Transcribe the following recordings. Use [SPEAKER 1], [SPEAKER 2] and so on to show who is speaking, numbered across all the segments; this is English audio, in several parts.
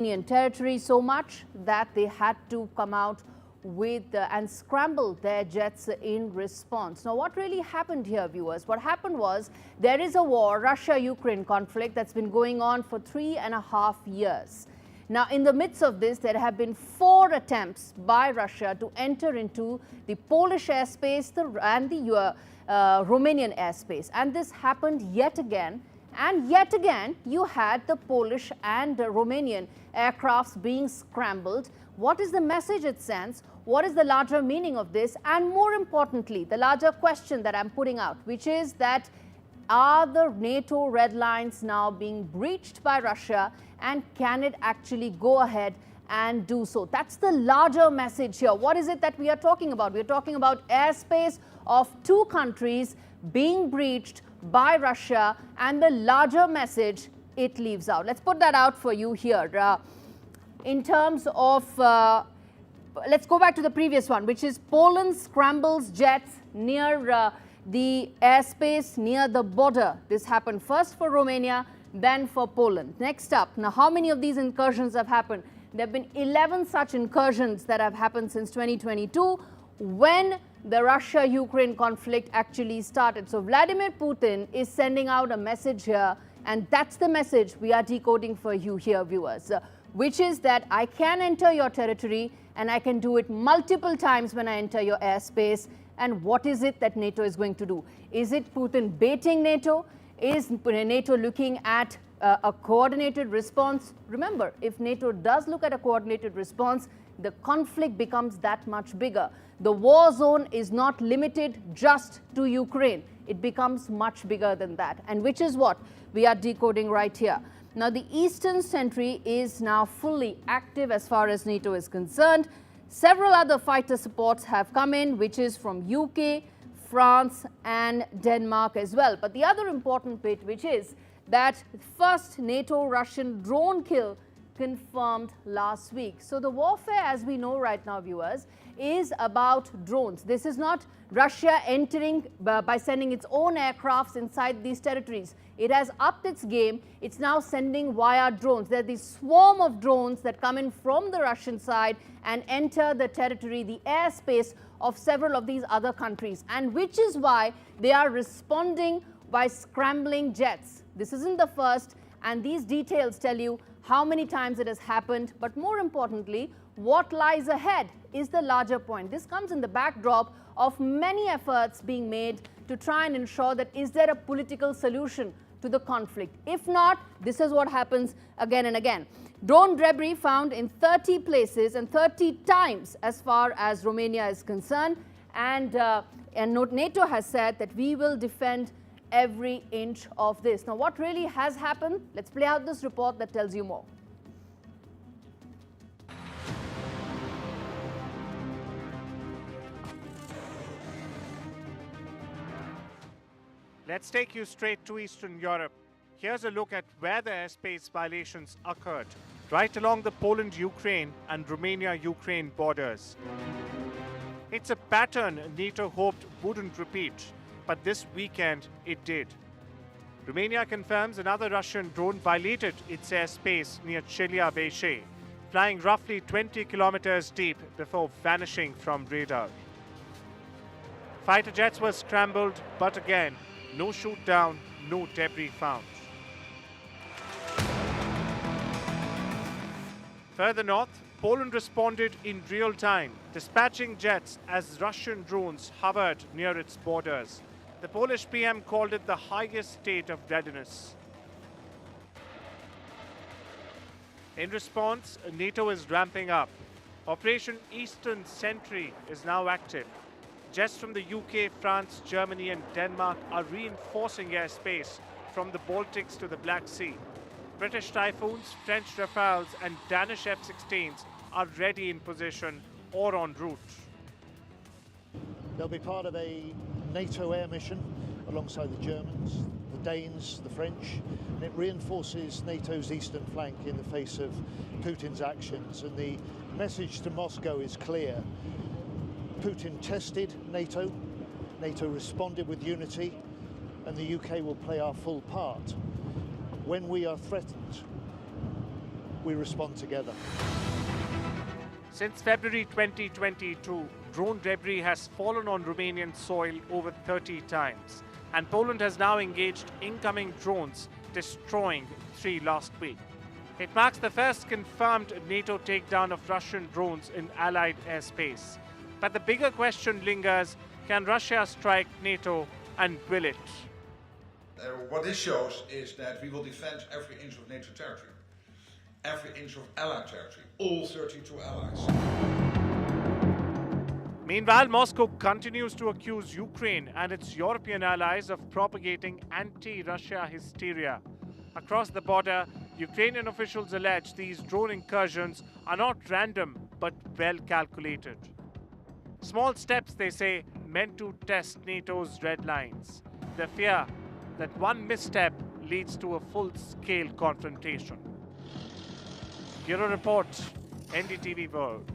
[SPEAKER 1] territory so much that they had to come out with and scramble their jets in response. Now, what really happened here, viewers? What happened was there is a war, Russia-Ukraine conflict, that's been going on for 3.5 years. Now, in the midst of this, there have been 4 attempts by Russia to enter into the Polish airspace and the Romanian airspace. And this happened yet again. And yet again, you had the Polish and the Romanian aircrafts being scrambled. What is the message it sends? What is the larger meaning of this? And more importantly, the larger question that I'm putting out, which is that are the NATO red lines now being breached by Russia, and can it actually go ahead and do so? That's the larger message here. What is it that we are talking about? We're talking about airspace of 2 countries being breached by Russia, and the larger message it leaves out. Let's put that out for you here. In terms of, let's go back to the previous one, which is Poland scrambles jets near the airspace near the border. This happened first for Romania, then for Poland. Next up, now how many of these incursions have happened? There have been 11 such incursions that have happened since 2022 when the Russia-Ukraine conflict actually started. So Vladimir Putin is sending out a message here, and that's the message we are decoding for you here, viewers, which is that I can enter your territory and I can do it multiple times when I enter your airspace. And what is it that NATO is going to do? Is it Putin baiting NATO? Is NATO looking at a coordinated response? Remember, if NATO does look at a coordinated response, the conflict becomes that much bigger. The war zone is not limited just to Ukraine. It becomes much bigger than that, and which is what we are decoding right here. Now, the Eastern Sentry is now fully active as far as NATO is concerned. Several other fighter supports have come in, which is from UK, France and Denmark as well. But the other important bit, which is that first NATO-Russian drone kill confirmed last week. So the warfare, as we know right now, viewers, is about drones. This is not Russia entering by sending its own aircrafts inside these territories. It has upped its game. It's now sending via drones. There are these swarm of drones that come in from the Russian side and enter the territory, the airspace of several of these other countries, and which is why they are responding by scrambling jets. This isn't the first, and these details tell you how many times it has happened, but more importantly, what lies ahead is the larger point. This comes in the backdrop of many efforts being made to try and ensure that is there a political solution to the conflict. If not, this is what happens again and again. Drone debris found in 30 places and 30 times as far as Romania is concerned, and NATO has said that we will defend every inch of this. Now, what really has happened? Let's play out this report that tells you more.
[SPEAKER 2] Let's take you straight to Eastern Europe. Here's a look at where the airspace violations occurred, right along the Poland-Ukraine and Romania-Ukraine borders. It's a pattern NATO hoped wouldn't repeat, but this weekend it did. Romania confirms another Russian drone violated its airspace near Chelia Veche, flying roughly 20 kilometers deep before vanishing from radar. Fighter jets were scrambled, but again, no shoot down, no debris found. Further north, Poland responded in real time, dispatching jets as Russian drones hovered near its borders. The Polish PM called it the highest state of readiness. In response, NATO is ramping up. Operation Eastern Sentry is now active. Jets from the UK, France, Germany and Denmark are reinforcing airspace from the Baltics to the Black Sea. British Typhoons, French Rafales and Danish F-16s are ready in position or en route.
[SPEAKER 3] They'll be part of a NATO air mission alongside the Germans, the Danes, the French, and it reinforces NATO's eastern flank in the face of Putin's actions. And the message to Moscow is clear. Putin tested NATO, NATO responded with unity, and the UK will play our full part. When we are threatened, we respond together.
[SPEAKER 2] Since February 2022, drone debris has fallen on Romanian soil over 30 times, and Poland has now engaged incoming drones, destroying 3 last week. It marks the first confirmed NATO takedown of Russian drones in Allied airspace. But the bigger question lingers, can Russia strike NATO, and will it?
[SPEAKER 4] What this shows is that we will defend every inch of NATO territory, every inch of Allied territory, all 32 allies.
[SPEAKER 2] Meanwhile, Moscow continues to accuse Ukraine and its European allies of propagating anti-Russia hysteria. Across the border, Ukrainian officials allege these drone incursions are not random but well calculated. Small steps, they say, meant to test NATO's red lines. The fear that one misstep leads to a full-scale confrontation. Bureau Report, NDTV World.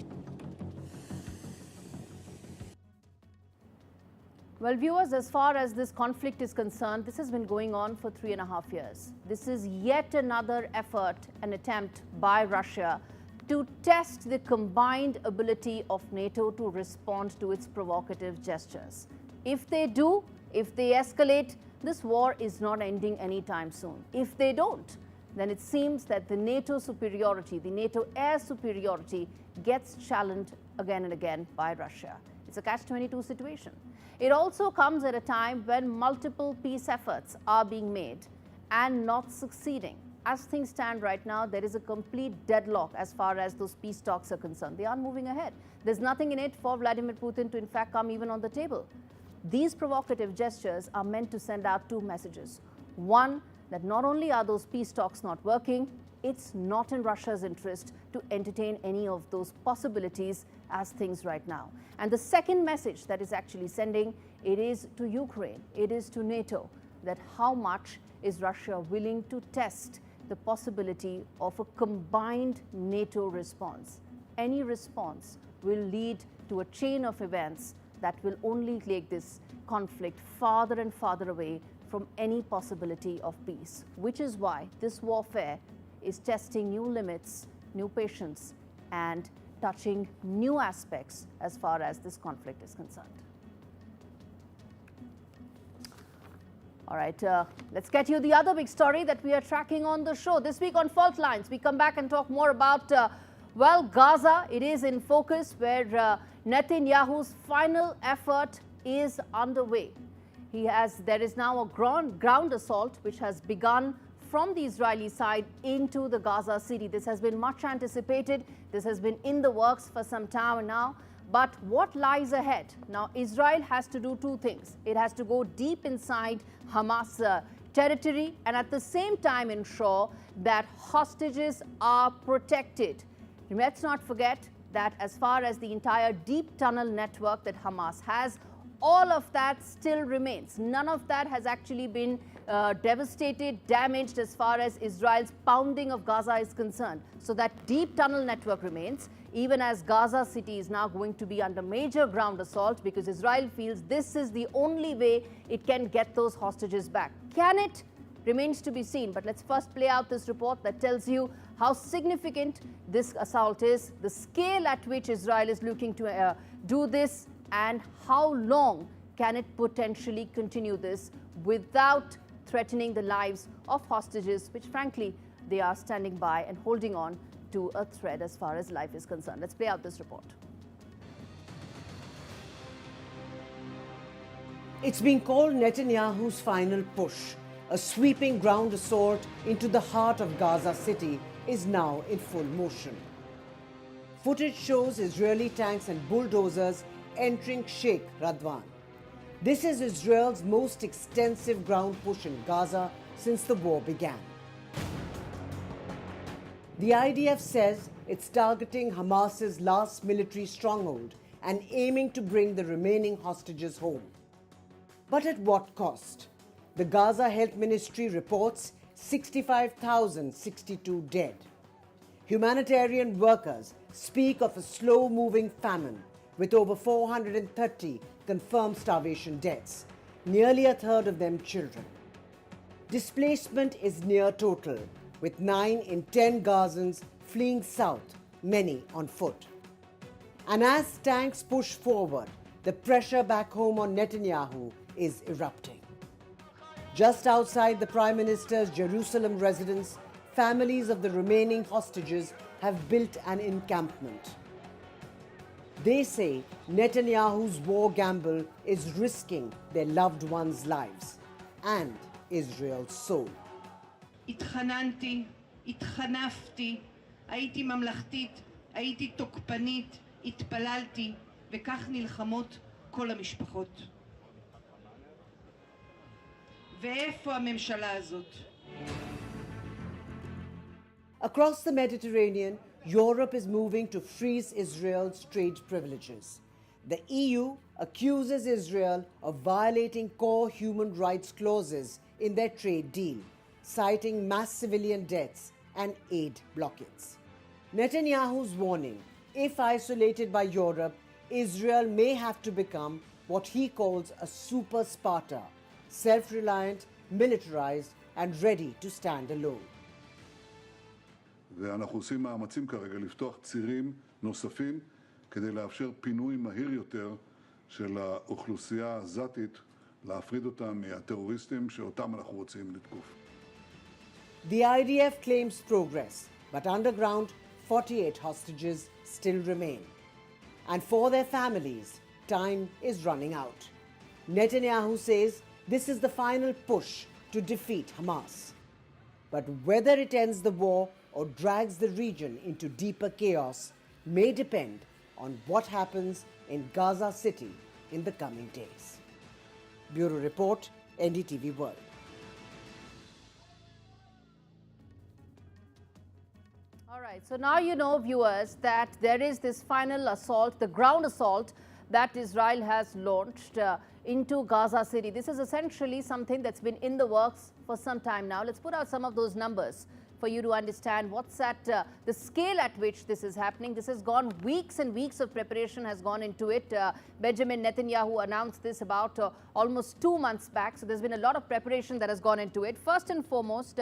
[SPEAKER 1] Well, viewers, as far as this conflict is concerned, this has been going on for 3.5 years. This is yet another effort, an attempt by Russia to test the combined ability of NATO to respond to its provocative gestures. If they do, if they escalate, this war is not ending anytime soon. If they don't, then it seems that the NATO superiority, the NATO air superiority, gets challenged again and again by Russia. It's a catch-22 situation. It also comes at a time when multiple peace efforts are being made and not succeeding. As things stand right now, there is a complete deadlock as far as those peace talks are concerned. They aren't moving ahead. There's nothing in it for Vladimir Putin to, in fact, come even on the table. These provocative gestures are meant to send out 2 messages. One, that not only are those peace talks not working, it's not in Russia's interest to entertain any of those possibilities as things right now. And the second message that is actually sending, it is to Ukraine, it is to NATO, that how much is Russia willing to test the possibility of a combined NATO response. Any response will lead to a chain of events that will only take this conflict farther and farther away from any possibility of peace, which is why this warfare is testing new limits, new patience, and touching new aspects as far as this conflict is concerned. All right, let's get you the other big story that we are tracking on the show. This week on Fault Lines, we come back and talk more about, well, Gaza. It is in focus where Netanyahu's final effort is underway. There is now a ground assault which has begun from the Israeli side into the Gaza City. This has been much anticipated. This has been in the works for some time now. But what lies ahead? Now, Israel has to do 2 things. It has to go deep inside Hamas territory and at the same time ensure that hostages are protected. Let's not forget that as far as the entire deep tunnel network that Hamas has, all of that still remains. None of that has actually been devastated, damaged as far as Israel's pounding of Gaza is concerned. So that deep tunnel network remains, even as Gaza City is now going to be under major ground assault because Israel feels this is the only way it can get those hostages back. Can it? Remains to be seen. But let's first play out this report that tells you how significant this assault is, the scale at which Israel is looking to do this, and how long can it potentially continue this without threatening the lives of hostages, which frankly they are standing by and holding on to a thread as far as life is concerned. Let's play out this report.
[SPEAKER 5] It's been called Netanyahu's final push. A sweeping ground assault into the heart of Gaza City is now in full motion. Footage shows Israeli tanks and bulldozers entering Sheikh Radwan. This is Israel's most extensive ground push in Gaza since the war began. The IDF says it's targeting Hamas's last military stronghold and aiming to bring the remaining hostages home. But at what cost? The Gaza Health Ministry reports 65,062 dead. Humanitarian workers speak of a slow-moving famine with over 430 confirmed starvation deaths, nearly a third of them children. Displacement is near total, with 9 in 10 Gazans fleeing south, many on foot. And as tanks push forward, the pressure back home on Netanyahu is erupting. Just outside the Prime Minister's Jerusalem residence, families of the remaining hostages have built an encampment. They say Netanyahu's war gamble is risking their loved ones' lives and Israel's soul.
[SPEAKER 6] התחננתי, התחנפתי, הייתי ממלכתית, הייתי תוקפנית, התפללתי, וכך נלחמות כל המשפחות. ואיפה הממשלה הזאת?
[SPEAKER 5] Across the Mediterranean, Europe is moving to freeze Israel's trade privileges. The EU accuses Israel of violating core human rights clauses in their trade deal, citing mass civilian deaths and aid blockades. Netanyahu's warning, if isolated by Europe, Israel may have to become what he calls a super Sparta, self-reliant, militarized, and ready to stand alone.
[SPEAKER 7] ואנחנו עושים מאמצים כרגע לפתוח צירים נוספים כדי לאפשר פינוי מהיר יותר של האוכלוסייה העזתית, להפריד אותה מהטרוריסטים שאותם אנחנו רוצים לתקוף.
[SPEAKER 5] The IDF claims progress, but underground, 48 hostages still remain. And for their families, time is running out. Netanyahu says this is the final push to defeat Hamas. But whether it ends the war or drags the region into deeper chaos may depend on what happens in Gaza City in the coming days. Bureau Report, NDTV World.
[SPEAKER 1] All right, so now you know, viewers, that there is this final assault, the ground assault that Israel has launched into Gaza City. This is essentially something that's been in the works for some time now. Let's put out some of those numbers for you to understand what's at the scale at which this is happening. This has gone weeks and weeks of preparation has gone into it. Benjamin Netanyahu announced this about almost 2 months back. So there's been a lot of preparation that has gone into it. First and foremost,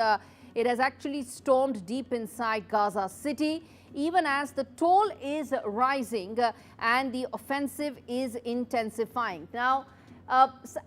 [SPEAKER 1] it has actually stormed deep inside Gaza City, even as the toll is rising and the offensive is intensifying. Now,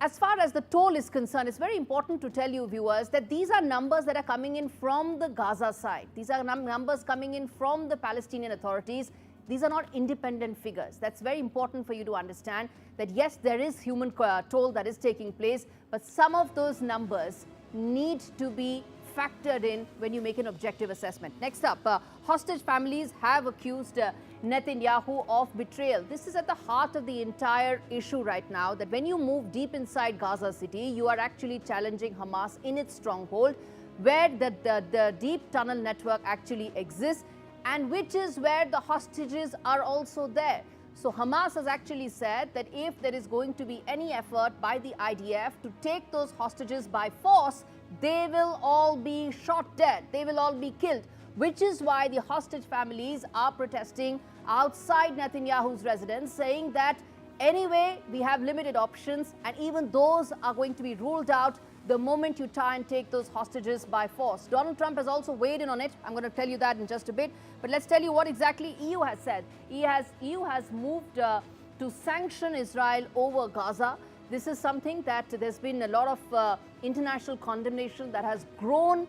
[SPEAKER 1] as far as the toll is concerned, it's very important to tell you, viewers, that these are numbers that are coming in from the Gaza side. These are numbers coming in from the Palestinian authorities. These are not independent figures. That's very important for you to understand that, yes, there is human toll that is taking place, but some of those numbers need to be factored in when you make an objective assessment. Next up, hostage families have accused Netanyahu of betrayal. This is at the heart of the entire issue right now, that when you move deep inside Gaza City, you are actually challenging Hamas in its stronghold, where the deep tunnel network actually exists, and which is where the hostages are also there. So Hamas has actually said that if there is going to be any effort by the IDF to take those hostages by force, they will all be shot dead. They will all be killed, which is why the hostage families are protesting outside Netanyahu's residence, saying that anyway, we have limited options, and even those are going to be ruled out the moment you try and take those hostages by force. Donald Trump has also weighed in on it. I'm going to tell you that in just a bit. But let's tell you what exactly EU has said. EU has moved to sanction Israel over Gaza. This is something that there's been a lot of international condemnation that has grown,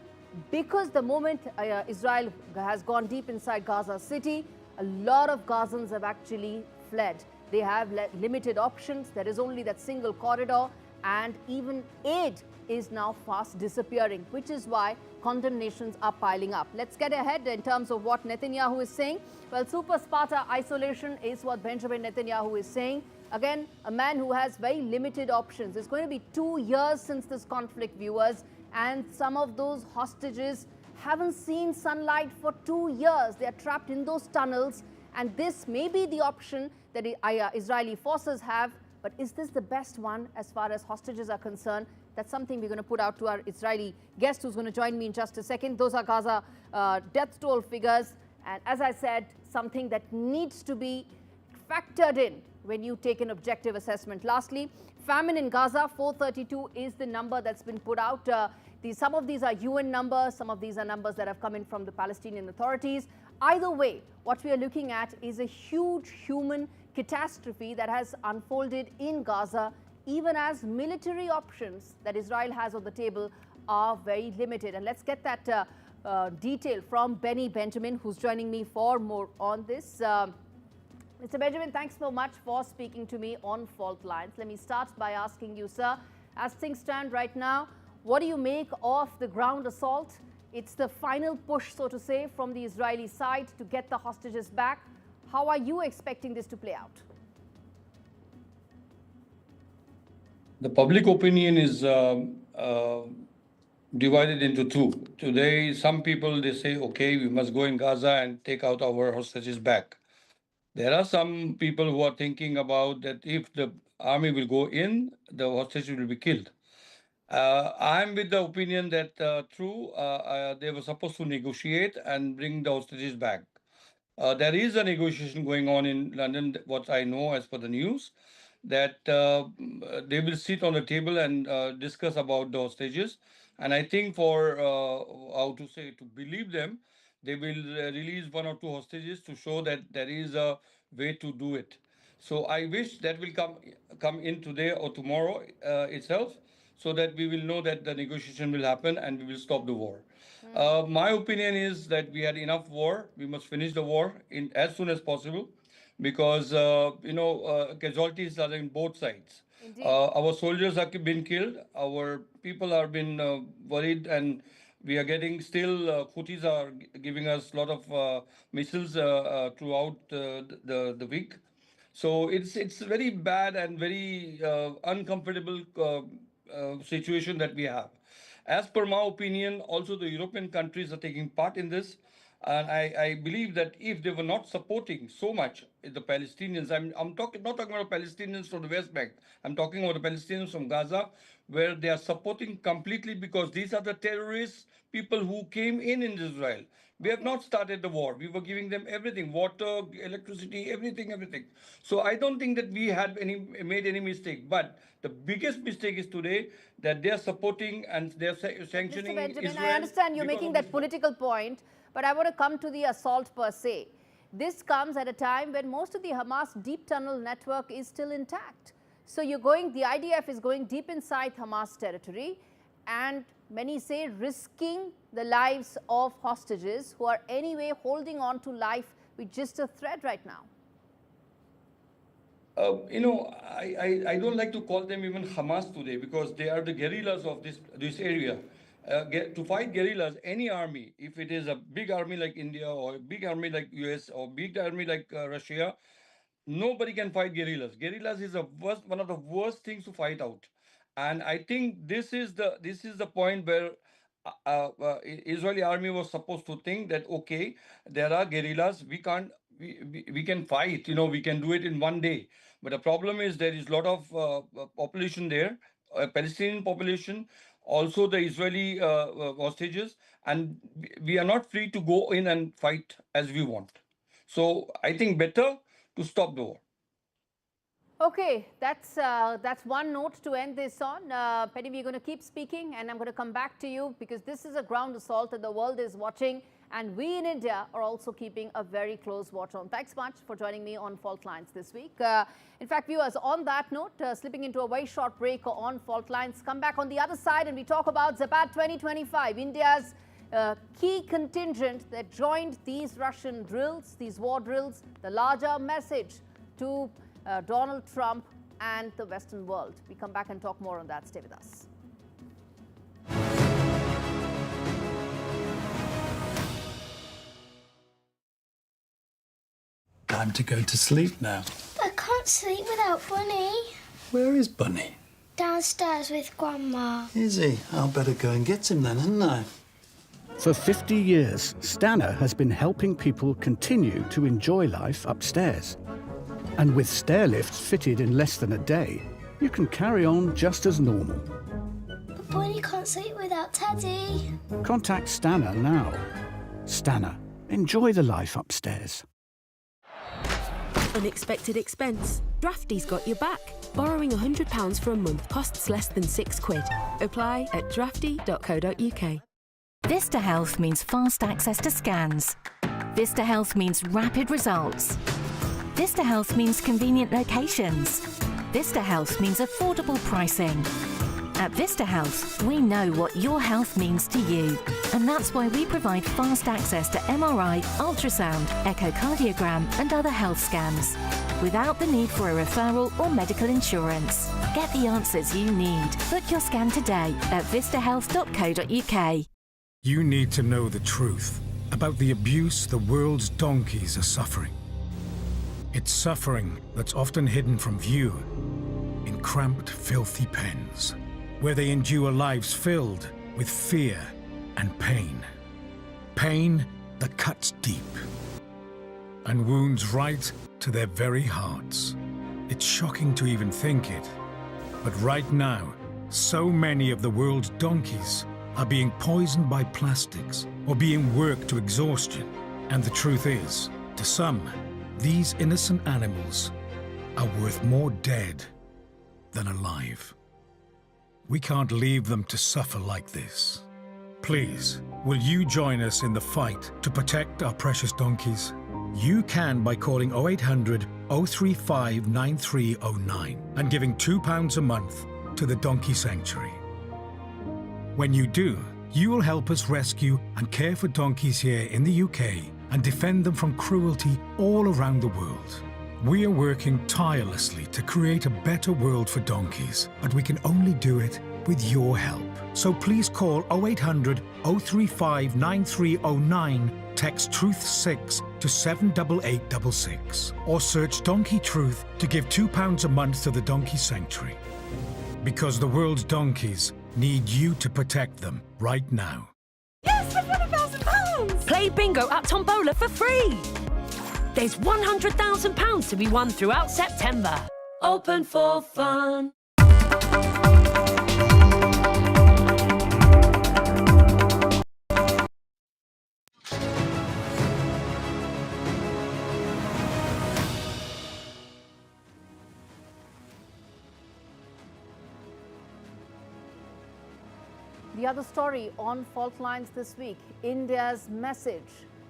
[SPEAKER 1] because the moment Israel has gone deep inside Gaza City, a lot of Gazans have actually fled. They have limited options. There is only that single corridor, and even aid is now fast disappearing, which is why condemnations are piling up. Let's get ahead in terms of what Netanyahu is saying. Well, super Sparta isolation is what Benjamin Netanyahu is saying. Again, a man who has very limited options. It's going to be 2 years since this conflict, viewers, and some of those hostages haven't seen sunlight for 2 years. They are trapped in those tunnels, and this may be the option that Israeli forces have. But is this the best one as far as hostages are concerned? That's something we're going to put out to our Israeli guest, who's going to join me in just a second. Those are Gaza death toll figures. And as I said, something that needs to be factored in when you take an objective assessment. Lastly, famine in Gaza, 432 is the number that's been put out. Some of these are UN numbers. Some of these are numbers that have come in from the Palestinian authorities. Either way, what we are looking at is a huge human catastrophe that has unfolded in Gaza, even as military options that Israel has on the table are very limited. And let's get that detail from Benny Benjamin, who's joining me for more on this. Mr. Benjamin, thanks so much for speaking to me on Fault Lines. Let me start by asking you, sir, as things stand right now, what do you make of the ground assault? It's the final push, so to say, from the Israeli side to get the hostages back. How are you expecting this to play out?
[SPEAKER 8] The public opinion is divided into two. Today, some people, they say, okay, we must go in Gaza and take out our hostages back. There are some people who are thinking about that if the army will go in, the hostages will be killed. I'm with the opinion that they were supposed to negotiate and bring the hostages back. There is a negotiation going on in London, what I know as per the news, that they will sit on the table and discuss about the hostages. And I think to believe them, they will release 1 or 2 hostages to show that there is a way to do it. So I wish that will come in today or tomorrow itself, so that we will know that the negotiation will happen and we will stop the war. My opinion is that we had enough war. We must finish the war as soon as possible, because casualties are in both sides. Our soldiers have been killed. Our people have been worried, and we are getting still. Houthis are giving us a lot of missiles throughout the week. So it's very bad and very uncomfortable situation that we have. As per my opinion, also the European countries are taking part in this. And I believe that if they were not supporting so much the Palestinians, I'm not talking about Palestinians from the West Bank, I'm talking about the Palestinians from Gaza, where they are supporting completely, because these are the terrorists, people who came in Israel. We have not started the war. We were giving them everything, water, electricity, everything. So I don't think that we had made any mistake. But the biggest mistake is today that they are supporting and they are sanctioning
[SPEAKER 1] Mr. Benjamin,
[SPEAKER 8] Israel.
[SPEAKER 1] I understand you're making that political point, but I want to come to the assault per se. This comes at a time when most of the Hamas deep tunnel network is still intact. So the IDF is going deep inside Hamas territory, and many say risking the lives of hostages who are anyway holding on to life with just a thread right now.
[SPEAKER 8] I don't like to call them even Hamas today, because they are the guerrillas of this area. To fight guerrillas, any army, if it is a big army like India or a big army like US or big army like Russia, nobody can fight guerrillas. Guerrillas is one of the worst things to fight out. And I think this is the point where Israeli army was supposed to think that, okay, there are guerrillas, we can fight, we can do it in one day. But the problem is there is a lot of population there, Palestinian population, also the Israeli hostages, and we are not free to go in and fight as we want. So I think better to stop the war.
[SPEAKER 1] Okay, that's one note to end this on. Penny, we're going to keep speaking, and I'm going to come back to you, because this is a ground assault that the world is watching, and we in India are also keeping a very close watch on. Thanks much for joining me on Fault Lines this week. In fact, viewers, on that note, slipping into a very short break on Fault Lines, come back on the other side and we talk about Zapad 2025, India's key contingent that joined these Russian drills, these war drills, the larger message to Donald Trump and the Western world. We come back and talk more on that. Stay with us.
[SPEAKER 9] Time to go to sleep now.
[SPEAKER 10] I can't sleep without Bunny.
[SPEAKER 9] Where is Bunny?
[SPEAKER 10] Downstairs with Grandma.
[SPEAKER 9] Is he? I'll better go and get him then, hadn't I?
[SPEAKER 11] For 50 years, Stana has been helping people continue to enjoy life upstairs. And with stair lifts fitted in less than a day, you can carry on just as normal.
[SPEAKER 10] But Bunny can't sleep without Teddy.
[SPEAKER 11] Contact Stana now. Stana, enjoy the life upstairs.
[SPEAKER 12] Unexpected expense? Drafty's got your back. Borrowing £100 for a month costs less than £6. Apply at drafty.co.uk.
[SPEAKER 13] Vista Health means fast access to scans. Vista Health means rapid results. Vista Health means convenient locations. Vista Health means affordable pricing. At Vista Health, we know what your health means to you. And that's why we provide fast access to MRI, ultrasound, echocardiogram and other health scans, without the need for a referral or medical insurance. Get the answers you need. Book your scan today at vistahealth.co.uk.
[SPEAKER 14] You need to know the truth about the abuse the world's donkeys are suffering. It's suffering that's often hidden from view in cramped, filthy pens, where they endure lives filled with fear and pain. Pain that cuts deep and wounds right to their very hearts. It's shocking to even think it, but right now, so many of the world's donkeys are being poisoned by plastics or being worked to exhaustion. And the truth is, to some, these innocent animals are worth more dead than alive. We can't leave them to suffer like this. Please, will you join us in the fight to protect our precious donkeys? You can by calling 0800 035 9309 and giving £2 a month to the Donkey Sanctuary. When you do, you will help us rescue and care for donkeys here in the UK and defend them from cruelty all around the world. We are working tirelessly to create a better world for donkeys, but we can only do it with your help. So please call 0800 035 9309, text TRUTH6 to 78866, or search Donkey Truth to give £2 a month to the Donkey Sanctuary. Because the world's donkeys need you to protect them right now.
[SPEAKER 12] Yes, I've won £1,000! Play bingo at Tombola for free! There's £100,000 to be won throughout September. Open for fun.
[SPEAKER 1] The other story on fault lines this week, India's message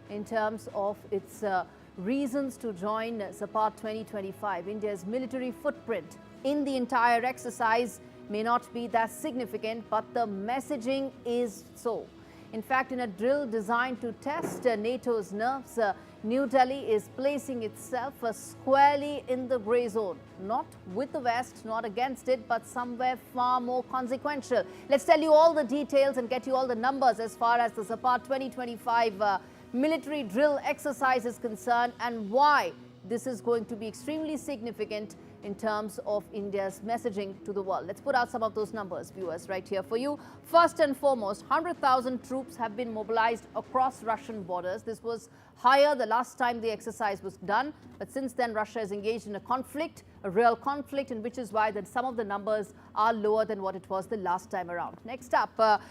[SPEAKER 1] in terms of its reasons to join Zapad 2025. India's military footprint in the entire exercise may not be that significant, but the messaging is so. In fact, in a drill designed to test NATO's nerves, New Delhi is placing itself squarely in the grey zone. Not with the West, not against it, but somewhere far more consequential. Let's tell you all the details and get you all the numbers as far as the Zapad 2025 military drill exercise is concerned, and why this is going to be extremely significant in terms of India's messaging to the world. Let's put out some of those numbers, viewers, right here for you. First and foremost, 100,000 troops have been mobilized across Russian borders. This was higher the last time the exercise was done, but since then Russia is engaged in a conflict, a real conflict, and which is why that some of the numbers are lower than what it was the last time around. Next up,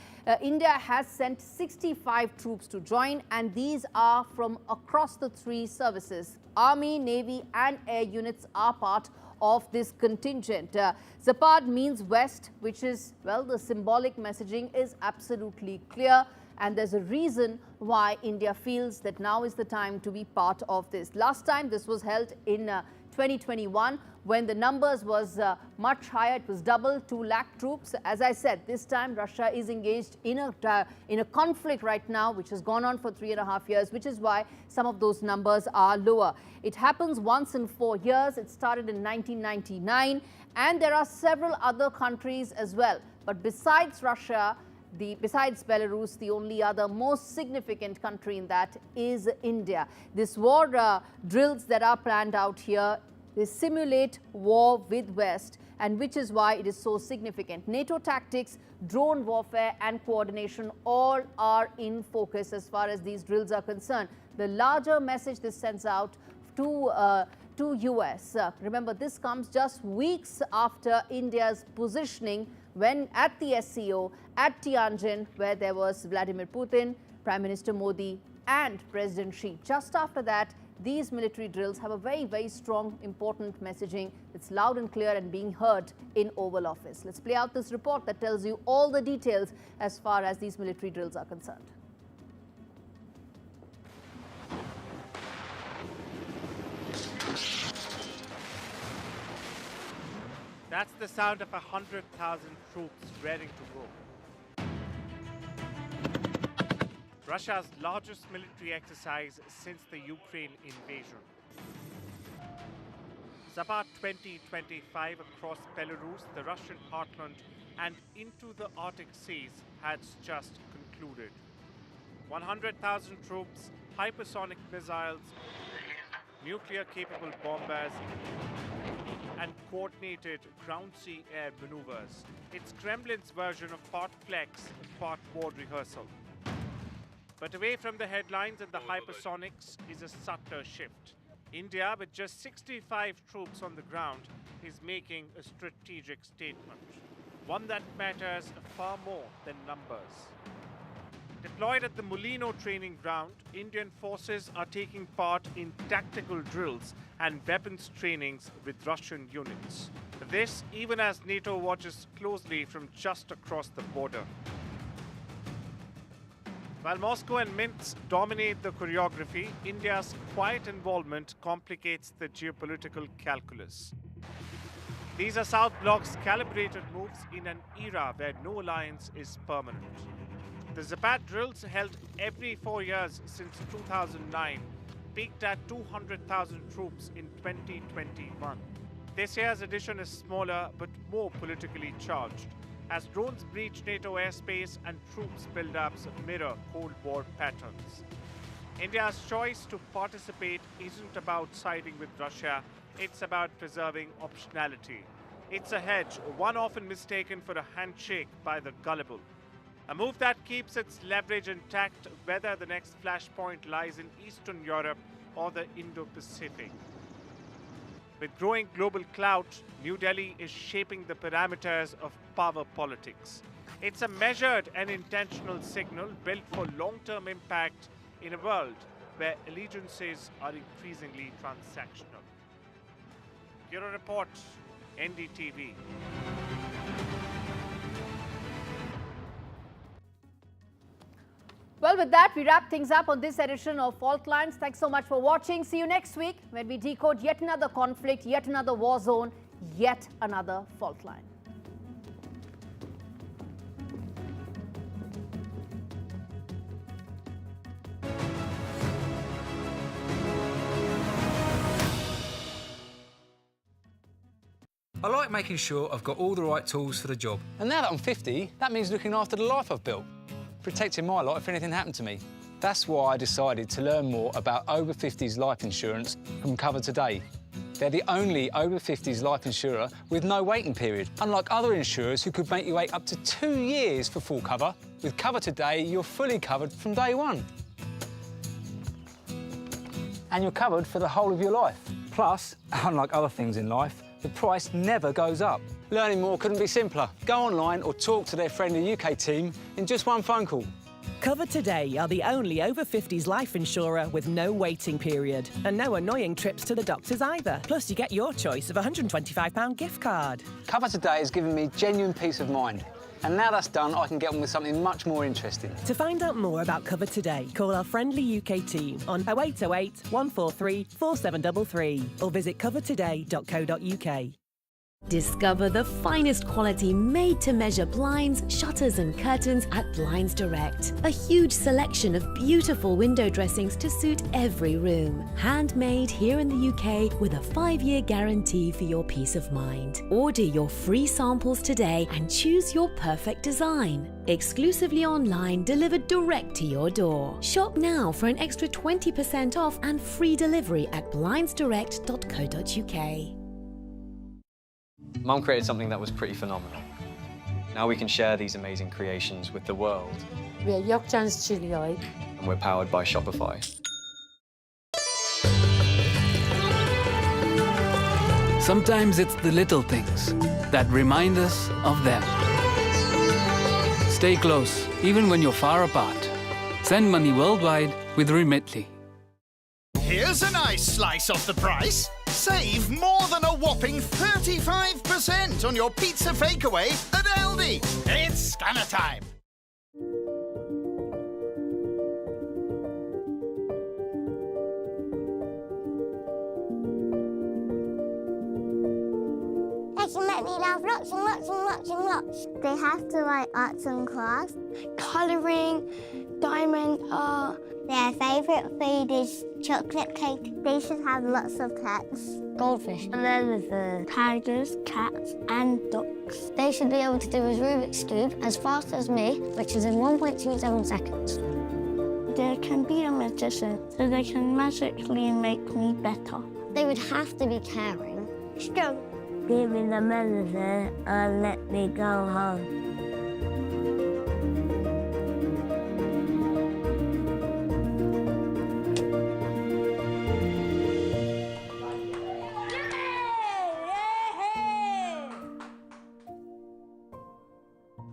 [SPEAKER 1] India has sent 65 troops to join, and these are from across the three services. Army, Navy and air units are part of this contingent. Zapad means West, which is, well, the symbolic messaging is absolutely clear, and there's a reason why India feels that now is the time to be part of this. Last time this was held in 2021 when the numbers was much higher. It was double, 2 lakh troops. As I said, this time Russia is engaged in a conflict right now, which has gone on for 3.5 years, which is why some of those numbers are lower. It happens once in 4 years. It started in 1999, and there are several other countries as well. But besides Russia, besides Belarus, the only other most significant country in that is India. This war drills that are planned out here, they simulate war with West, and which is why it is so significant. NATO tactics, drone warfare and coordination all are in focus as far as these drills are concerned. The larger message this sends out to US. Remember, this comes just weeks after India's positioning when at the SCO at Tianjin, where there was Vladimir Putin, Prime Minister Modi and President Xi. Just after that, these military drills have a very, very strong, important messaging that's loud and clear and being heard in Oval Office. Let's play out this report that tells you all the details as far as these military drills are concerned.
[SPEAKER 2] That's the sound of 100,000 troops ready to go. Russia's largest military exercise since the Ukraine invasion. Zapad 2025 across Belarus, the Russian heartland, and into the Arctic seas has just concluded. 100,000 troops, hypersonic missiles, nuclear-capable bombers, and coordinated ground-sea-air maneuvers. It's Kremlin's version of part flex, part war rehearsal. But away from the headlines and the hypersonics is a subtle shift. India, with just 65 troops on the ground, is making a strategic statement. One that matters far more than numbers. Deployed at the Molino training ground, Indian forces are taking part in tactical drills and weapons trainings with Russian units. This even as NATO watches closely from just across the border. While Moscow and Minsk dominate the choreography, India's quiet involvement complicates the geopolitical calculus. These are South Bloc's calibrated moves in an era where no alliance is permanent. The Zapad drills, held every 4 years since 2009, peaked at 200,000 troops in 2021. This year's edition is smaller but more politically charged, as drones breach NATO airspace and troops build-ups mirror Cold War patterns. India's choice to participate isn't about siding with Russia, it's about preserving optionality. It's a hedge, one often mistaken for a handshake by the gullible. A move that keeps its leverage intact whether the next flashpoint lies in Eastern Europe or the Indo-Pacific. With growing global clout, New Delhi is shaping the parameters of power politics. It's a measured and intentional signal built for long-term impact in a world where allegiances are increasingly transactional. Bureau Report, NDTV.
[SPEAKER 1] Well, with that, we wrap things up on this edition of Fault Lines. Thanks so much for watching. See you next week when we decode yet another conflict, yet another war zone, yet another fault line.
[SPEAKER 15] I like making sure I've got all the right tools for the job. And now that I'm 50, that means looking after the life I've built, protecting my lot if anything happened to me. That's why I decided to learn more about over 50s life insurance from Cover Today. They're the only over 50s life insurer with no waiting period, unlike other insurers who could make you wait up to 2 years for full cover. With Cover Today, you're fully covered from day one. And you're covered for the whole of your life. Plus, unlike other things in life, the price never goes up. Learning more couldn't be simpler. Go online or talk to their friendly UK team in just one phone call.
[SPEAKER 16] Cover Today are the only over 50s life insurer with no waiting period and no annoying trips to the doctors either. Plus, you get your choice of a £125 gift card.
[SPEAKER 15] Cover Today has given me genuine peace of mind. And now that's done, I can get on with something much more interesting.
[SPEAKER 16] To find out more about Cover Today, call our friendly UK team on 0808 143 4733 or visit covertoday.co.uk.
[SPEAKER 17] Discover the finest quality made-to-measure blinds, shutters and curtains at Blinds Direct. A huge selection of beautiful window dressings to suit every room. Handmade here in the UK with a 5-year guarantee for your peace of mind. Order your free samples today and choose your perfect design. Exclusively online, delivered direct to your door. Shop now for an extra 20% off and free delivery at blindsdirect.co.uk.
[SPEAKER 18] Mum created something that was pretty phenomenal. Now we can share these amazing creations with the world.
[SPEAKER 19] We're Yorkchans Chili Oil.
[SPEAKER 18] And we're powered by Shopify.
[SPEAKER 20] Sometimes it's the little things that remind us of them. Stay close, even when you're far apart. Send money worldwide with Remitly.
[SPEAKER 21] Here's a nice slice off the price. Save more than a whopping 35% on your pizza fakeaway at Aldi. It's scanner time.
[SPEAKER 10] That's Let me have lots and lots and lots and lots. They have to like arts and crafts, colouring, diamond art. Their favourite food is chocolate cake. They should have lots of pets. Goldfish. And then there's tigers, cats and ducks. They should be able to do a Rubik's Cube as fast as me, which is in 1.27 seconds. They can be a magician, so they can magically make me better. They would have to be caring. Strong. Give me the medicine and let me go home.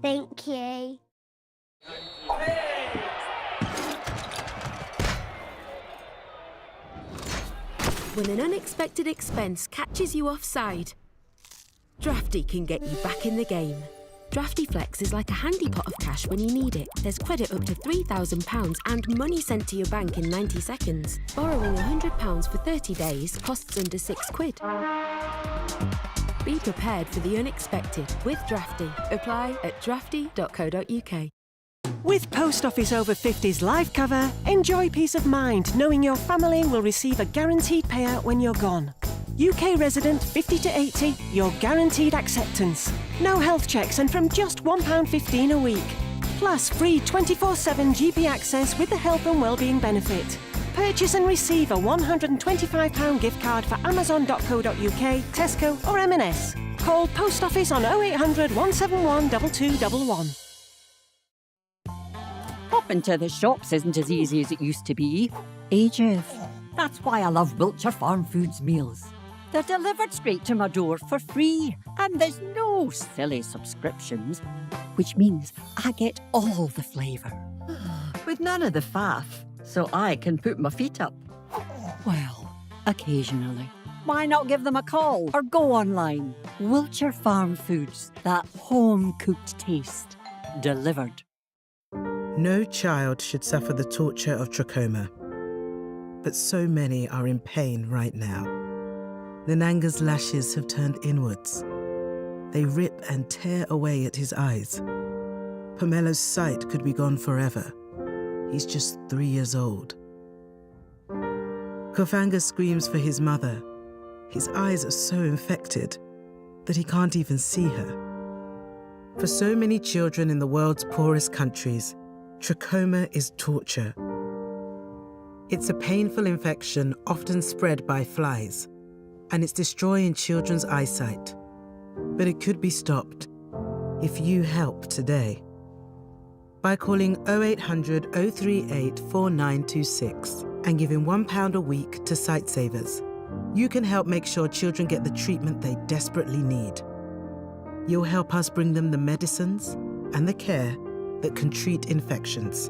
[SPEAKER 10] Thank you.
[SPEAKER 17] When an unexpected expense catches you offside, Drafty can get you back in the game. Drafty Flex is like a handy pot of cash when you need it. There's credit up to £3,000 and money sent to your bank in 90 seconds. Borrowing £100 for 30 days costs under £6. Be prepared for the unexpected with Drafty. Apply at drafty.co.uk.
[SPEAKER 16] With Post Office Over 50s life cover, enjoy peace of mind knowing your family will receive a guaranteed payout when you're gone. UK resident 50 to 80, you're guaranteed acceptance. No health checks and from just £1.15 a week. Plus free 24/7 GP access with the health and wellbeing benefit. Purchase and receive a £125 gift card for amazon.co.uk, Tesco or M&S. Call Post Office on 0800 171 2211.
[SPEAKER 3] Popping to the shops isn't as easy as it used to be. Ages. That's why I love Wiltshire Farm Foods meals. They're delivered straight to my door for free, and there's no silly subscriptions, which means I get all the flavour. With none of the faff, so I can put my feet up. Well, occasionally. Why not give them a call or go online? Wiltshire Farm Foods, that home-cooked taste. Delivered.
[SPEAKER 22] No child should suffer the torture of trachoma, but so many are in pain right now. Nananga's lashes have turned inwards. They rip and tear away at his eyes. Pamelo's sight could be gone forever. He's just 3 years old. Kofanga screams for his mother. His eyes are so infected that he can't even see her. For so many children in the world's poorest countries, trachoma is torture. It's a painful infection often spread by flies, and it's destroying children's eyesight. But it could be stopped if you help today. By calling 0800 038 4926 and giving £1 a week to Sightsavers, you can help make sure children get the treatment they desperately need. You'll help us bring them the medicines and the care that can treat infections.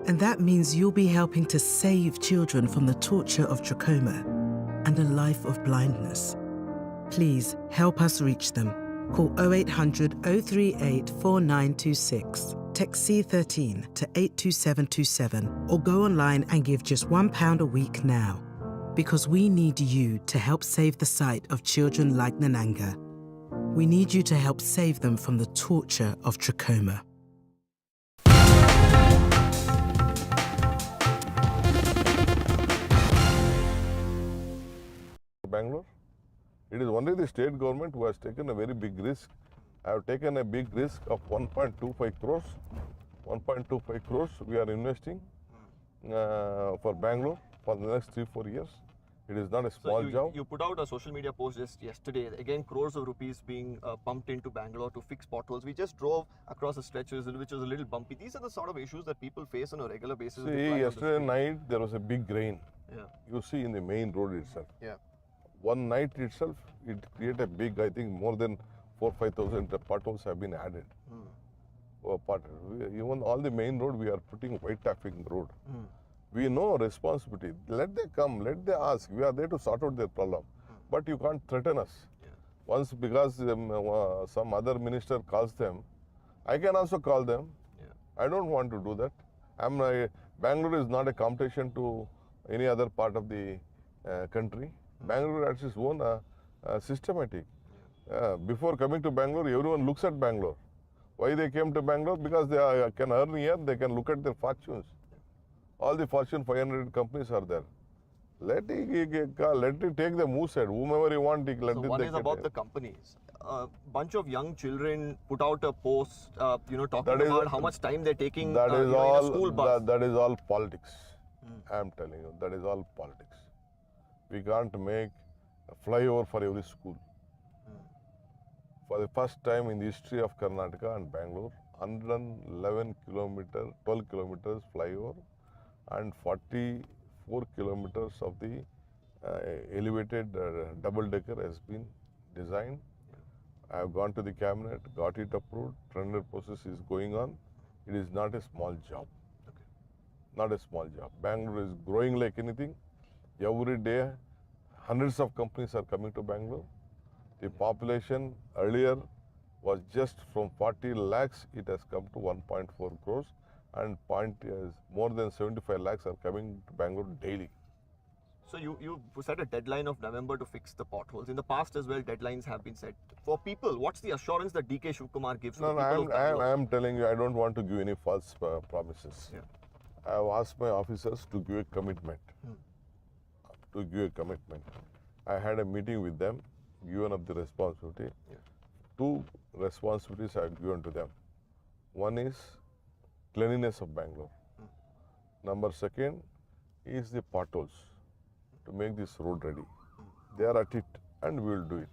[SPEAKER 22] And that means you'll be helping to save children from the torture of trachoma and a life of blindness. Please help us reach them. Call 0800 038 4926. Text C13 to 82727 or go online and give just £1 a week now. Because we need you to help save the sight of children like Nananga. We need you to help save them from the torture of trachoma.
[SPEAKER 23] Bangalore. It is only the state government who has taken a very big risk. I have taken a big risk of 1.25 crores. 1.25 crores we are investing for Bangalore for the next 3-4 years. It is not a small job.
[SPEAKER 18] You put out a social media post just yesterday, again crores of rupees being pumped into Bangalore to fix potholes. We just drove across the stretches which was a little bumpy. These are the sort of issues that people face on a regular basis.
[SPEAKER 23] See, yesterday night there was a big rain.
[SPEAKER 18] Yeah.
[SPEAKER 23] You see in the main road itself.
[SPEAKER 18] Yeah.
[SPEAKER 23] One night itself, it created a big, I think more than 4,000-5,000 potholes have been added. Even all the main road, we are putting white traffic in the road. We know responsibility. Let them come, let them ask. We are there to sort out their problem. But you can't threaten us. Once because some other minister calls them, I can also call them. I don't want to do that. Bangalore is not a competition to any other part of the country. Bangalore has its own systematic. Before coming to Bangalore, everyone looks at Bangalore. Why they came to Bangalore? Because they can earn here, they can look at their fortunes. All the Fortune 500 companies are there. Let it take the move side. Whomever you want, let
[SPEAKER 18] so
[SPEAKER 23] it
[SPEAKER 18] one
[SPEAKER 23] take
[SPEAKER 18] is about the companies. A bunch of young children put out a post, talking about how much time they're taking
[SPEAKER 23] that is
[SPEAKER 18] in
[SPEAKER 23] all,
[SPEAKER 18] a school bus.
[SPEAKER 23] That is all politics. I am telling you, that is all politics. We can't make a flyover for every school. For the first time in the history of Karnataka and Bangalore, 111 kilometers, 12 kilometers flyover and 44 kilometers of the elevated double-decker has been designed. I have gone to the cabinet, got it approved, tender process is going on. It is not a small job. Not a small job. Bangalore is growing like anything. Every day, hundreds of companies are coming to Bangalore. The population earlier was just from 40 lakhs, it has come to 1.4 crores, and more than 75 lakhs are coming to Bangalore daily.
[SPEAKER 18] So you set a deadline of November to fix the potholes. In the past as well, deadlines have been set. For people, what's the assurance that DK Shivkumar gives to the people of Bangalore?
[SPEAKER 23] I am telling you, I don't want to give any false promises.
[SPEAKER 18] Yeah.
[SPEAKER 23] I have asked my officers to give a commitment. To give a commitment. I had a meeting with them, given up the responsibility.
[SPEAKER 18] Yeah.
[SPEAKER 23] 2 responsibilities I have given to them. One is cleanliness of Bangalore. Number 2 is the potholes, to make this road ready. They are at it and we will do it.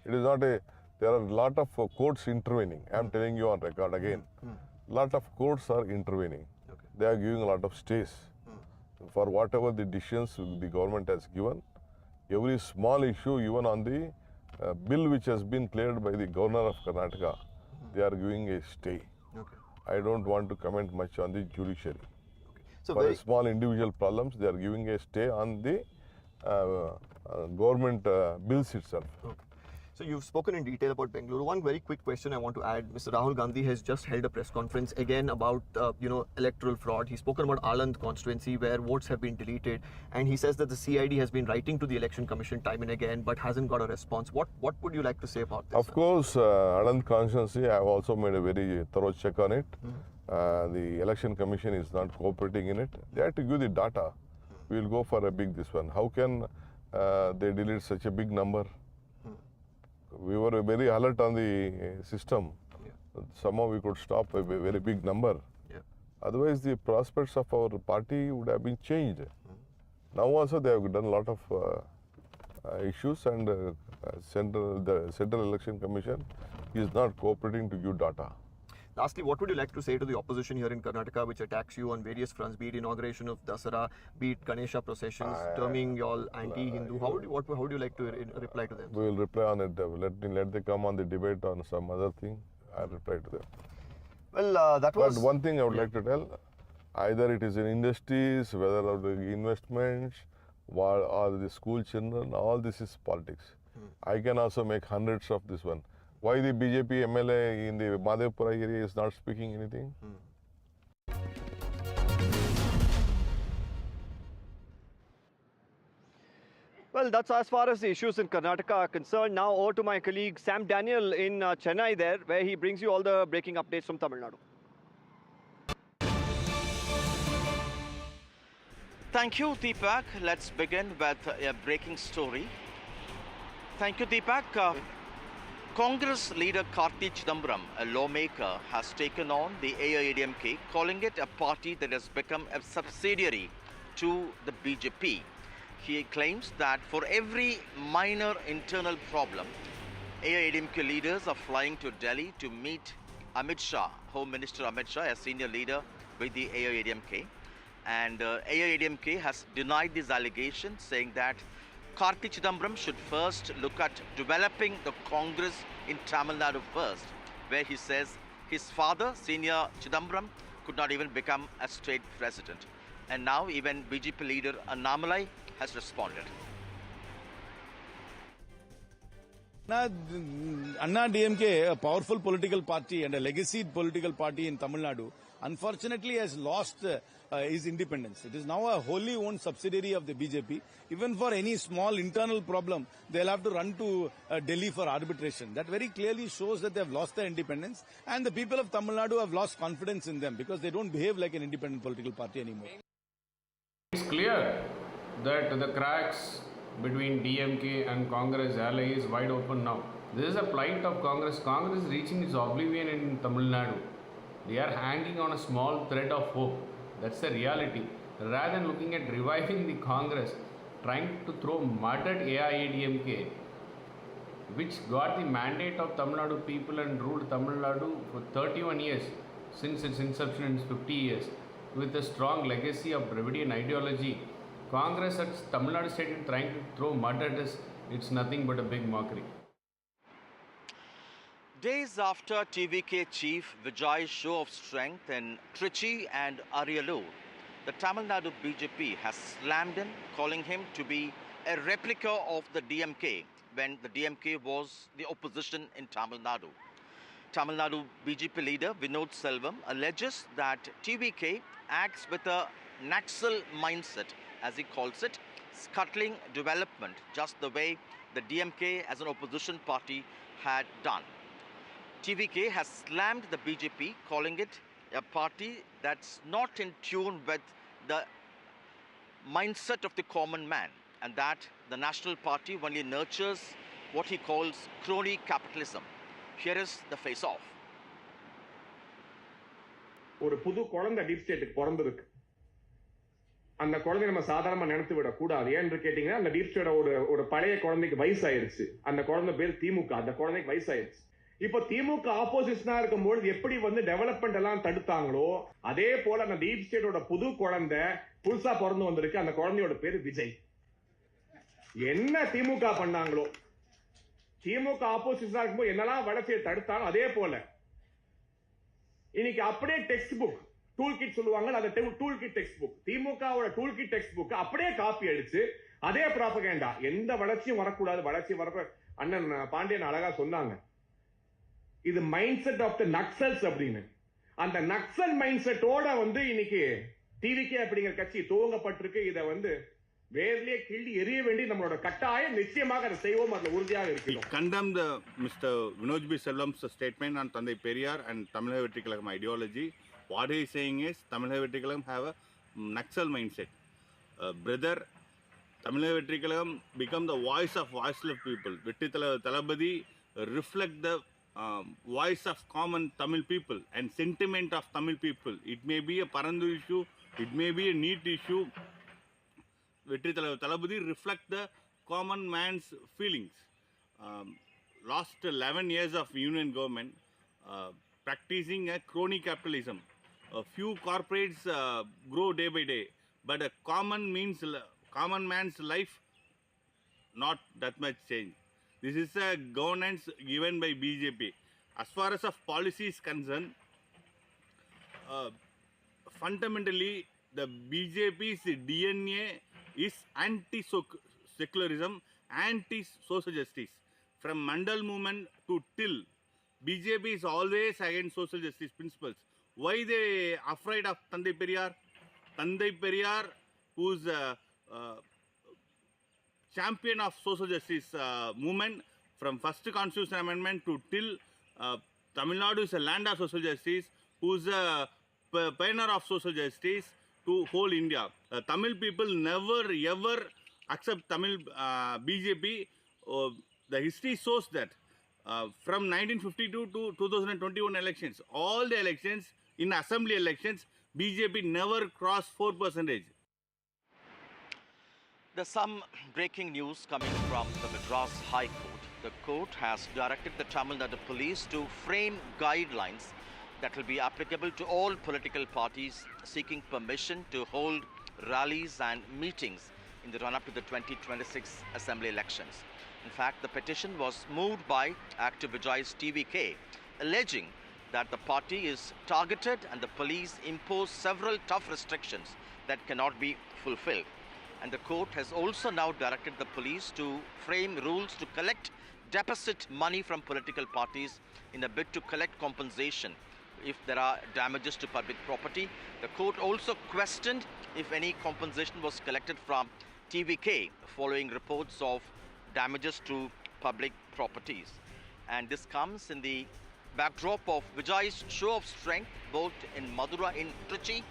[SPEAKER 23] It is not there are a lot of courts intervening. I am telling you on record again. Lot of courts are intervening. They are giving a lot of stays. For whatever the decisions the government has given, every small issue, even on the bill which has been cleared by the governor of Karnataka, they are giving a stay. I don't want to comment much on the judiciary.
[SPEAKER 18] So
[SPEAKER 23] for small individual problems, they are giving a stay on the government bills itself.
[SPEAKER 18] So you've spoken in detail about Bengaluru. One very quick question I want to add. Mr. Rahul Gandhi has just held a press conference again about electoral fraud. He's spoken about Aland constituency where votes have been deleted, and he says that the CID has been writing to the election commission time and again but hasn't got a response. What would you like to say about this?
[SPEAKER 23] Of course, Aland constituency, I have also made a very thorough check on it. The election commission is not cooperating in it. They have to give the data. We will go for a big this one. How can they delete such a big number? We were very alert on the system. Somehow we could stop a very big number. Otherwise, the prospects of our party would have been changed. Now also they have done a lot of issues, and the Central Election Commission is not cooperating to give data.
[SPEAKER 18] Lastly, what would you like to say to the opposition here in Karnataka, which attacks you on various fronts, be it inauguration of Dasara, be it Ganesha processions, terming you all anti-Hindu? How would you like to reply to them?
[SPEAKER 23] We will reply on it. Let them come on the debate on some other thing. I'll reply to them.
[SPEAKER 18] Well, that was...
[SPEAKER 23] But one thing I would like to tell, either it is in industries, whether of the investments, or the school children, all this is politics. I can also make hundreds of this one. Why the BJP MLA in the Madhepura area is not speaking anything?
[SPEAKER 18] Well, that's as far as the issues in Karnataka are concerned. Now over to my colleague Sam Daniel in Chennai there, where he brings you all the breaking updates from Tamil Nadu.
[SPEAKER 4] Thank you, Deepak. Let's begin with a breaking story. Thank you, Deepak. Congress leader Karthi Chidambaram, a lawmaker, has taken on the AIADMK, calling it a party that has become a subsidiary to the BJP. He claims that for every minor internal problem, AIADMK leaders are flying to Delhi to meet Amit Shah, Home Minister Amit Shah, a senior leader with the AIADMK. And AIADMK has denied these allegations, saying that Karthi Chidambaram should first look at developing the Congress in Tamil Nadu first, where he says his father, senior Chidambaram, could not even become a state president. And now even BJP leader Annamalai has responded.
[SPEAKER 6] Anna DMK, a powerful political party and a legacy political party in Tamil Nadu, unfortunately has lost is independence. It is now a wholly owned subsidiary of the BJP. Even for any small internal problem, they'll have to run to Delhi for arbitration. That very clearly shows that they have lost their independence, and the people of Tamil Nadu have lost confidence in them because they don't behave like an independent political party anymore.
[SPEAKER 5] It's clear that the cracks between DMK and Congress ally is wide open now. This is a plight of Congress. Congress is reaching its oblivion in Tamil Nadu. They are hanging on a small thread of hope. That's the reality. Rather than looking at reviving the Congress, trying to throw mud at AIADMK, which got the mandate of Tamil Nadu people and ruled Tamil Nadu for 31 years, since its inception in 50 years, with a strong legacy of Dravidian ideology. Congress at Tamil Nadu state trying to throw mud at us, it's nothing but a big mockery.
[SPEAKER 4] Days after TVK chief Vijay's show of strength in Trichy and Ariyalur, the Tamil Nadu BJP has slammed him, calling him to be a replica of the DMK when the DMK was the opposition in Tamil Nadu. Tamil Nadu BJP leader Vinod Selvam alleges that TVK acts with a Naxal mindset, as he calls it, scuttling development just the way the DMK as an opposition party had done. TVK has slammed the BJP, calling it a party that's not in tune with the mindset of the common man, and that the National Party only nurtures what he calls crony capitalism. Here is the face-off.
[SPEAKER 7] ஒரு புது குழந்தை deep ஸ்டேட்டுக்கு பிறந்திருக்கு. அந்த குழந்தை நம்ம சாதாரணமா நினைத்து விட கூடாது. ஏன்னு கேட்டீங்கன்னா அந்த டீப் ஸ்டேட்டோட ஒரு பழைய குழந்தைக்கு வயசாயிருச்சு. அந்த குழந்தை பேர் திமுக. அந்த குழந்தைக்கு வயசாயிருச்சு. இப்போ திமுக ஆப்போசிஷனா இருக்கும்போது எப்படி டெவலப்மெண்ட் எல்லாம் தடுத்தாங்களோ அதே போல அந்த டீப் ஸ்டேட்டோட புது குழந்தை புதுசா பிறந்து வந்திருக்கு. அந்த குழந்தையோட பேரு விஜய். என்ன திமுக பண்ணாங்களோ, திமுக ஆப்போசிஷனா இருக்கும்போது என்னெல்லாம் வளர்ச்சியை தடுத்தாலும் அதே போல இன்னைக்கு அப்படியே டெக்ஸ்ட் புக் டூல் கிட் சொல்லுவாங்க, அந்த டூல் கிட் டெக்ஸ்ட் புக், திமுகவோட டூல் கிட் டெக்ஸ்ட் புக் அப்படியே காப்பி அடிச்சு அதே ப்ராபகேண்டா. எந்த வளர்ச்சியும் வரக்கூடாது, வளர்ச்சி வரக்கூடாது. அண்ணன் பாண்டியன் அழகா சொன்னாங்க, இது mindset of the Naxals அப்படின்னு. அந்த நக்சல் மைண்ட் செட்டோட இன்னைக்கு டிவிகே அப்படிங்கிற கட்சி துவங்கப்பட்டிருக்கு. இதை வேர்லயே கிள்ளி எரிய வேண்டி நம்மளோட கட்டாயம். நிச்சயமாக அதை செய்வோம், அதுல உறுதியாக இருக்கிறோம்.
[SPEAKER 8] Condemn Mr. Vinod B. Selvam's statement on Thandai Periyar and Tamil Vetri Kalagam ideology. What he is saying is Tamil Vetri Kalagam have a Naxal mindset. Brother, Tamil Vetri Kalagam become the voice of voiceless people. Vetri Thalapathy reflect the voice of common Tamil people and sentiment of Tamil people. It may be a Parandu issue, it may be a NEET issue. Vetri Thalapathy reflect the common man's feelings. Last 11 years of union government practicing a crony capitalism. A few corporates grow day by day, but a common man's life not that much change. This is a governance given by BJP. As far as of policy is concerned, fundamentally the BJP's DNA is anti-secularism, anti-social justice. From Mandal movement to till, BJP is always against social justice principles. Why they afraid of Thandai Periyar? Thandai Periyar, who's champion of social justice movement from first constitutional amendment to till, Tamil Nadu is a land of social justice, who's a pioneer of social justice to whole India. Tamil people never ever accept Tamil BJP. The history shows that from 1952 to 2021 elections, all the elections in assembly elections, BJP never crossed 4%.
[SPEAKER 4] There's some breaking news coming from the Madras High Court. The court has directed the Tamil Nadu police to frame guidelines that will be applicable to all political parties seeking permission to hold rallies and meetings in the run-up to the 2026 assembly elections. In fact, the petition was moved by actor Vijay's TVK, alleging that the party is targeted and the police impose several tough restrictions that cannot be fulfilled. And the court has also now directed the police to frame rules to collect deposit money from political parties in a bid to collect compensation if there are damages to public property. The court also questioned if any compensation was collected from TVK following reports of damages to public properties. And this comes in the backdrop of Vijay's show of strength both in Madura in Trichy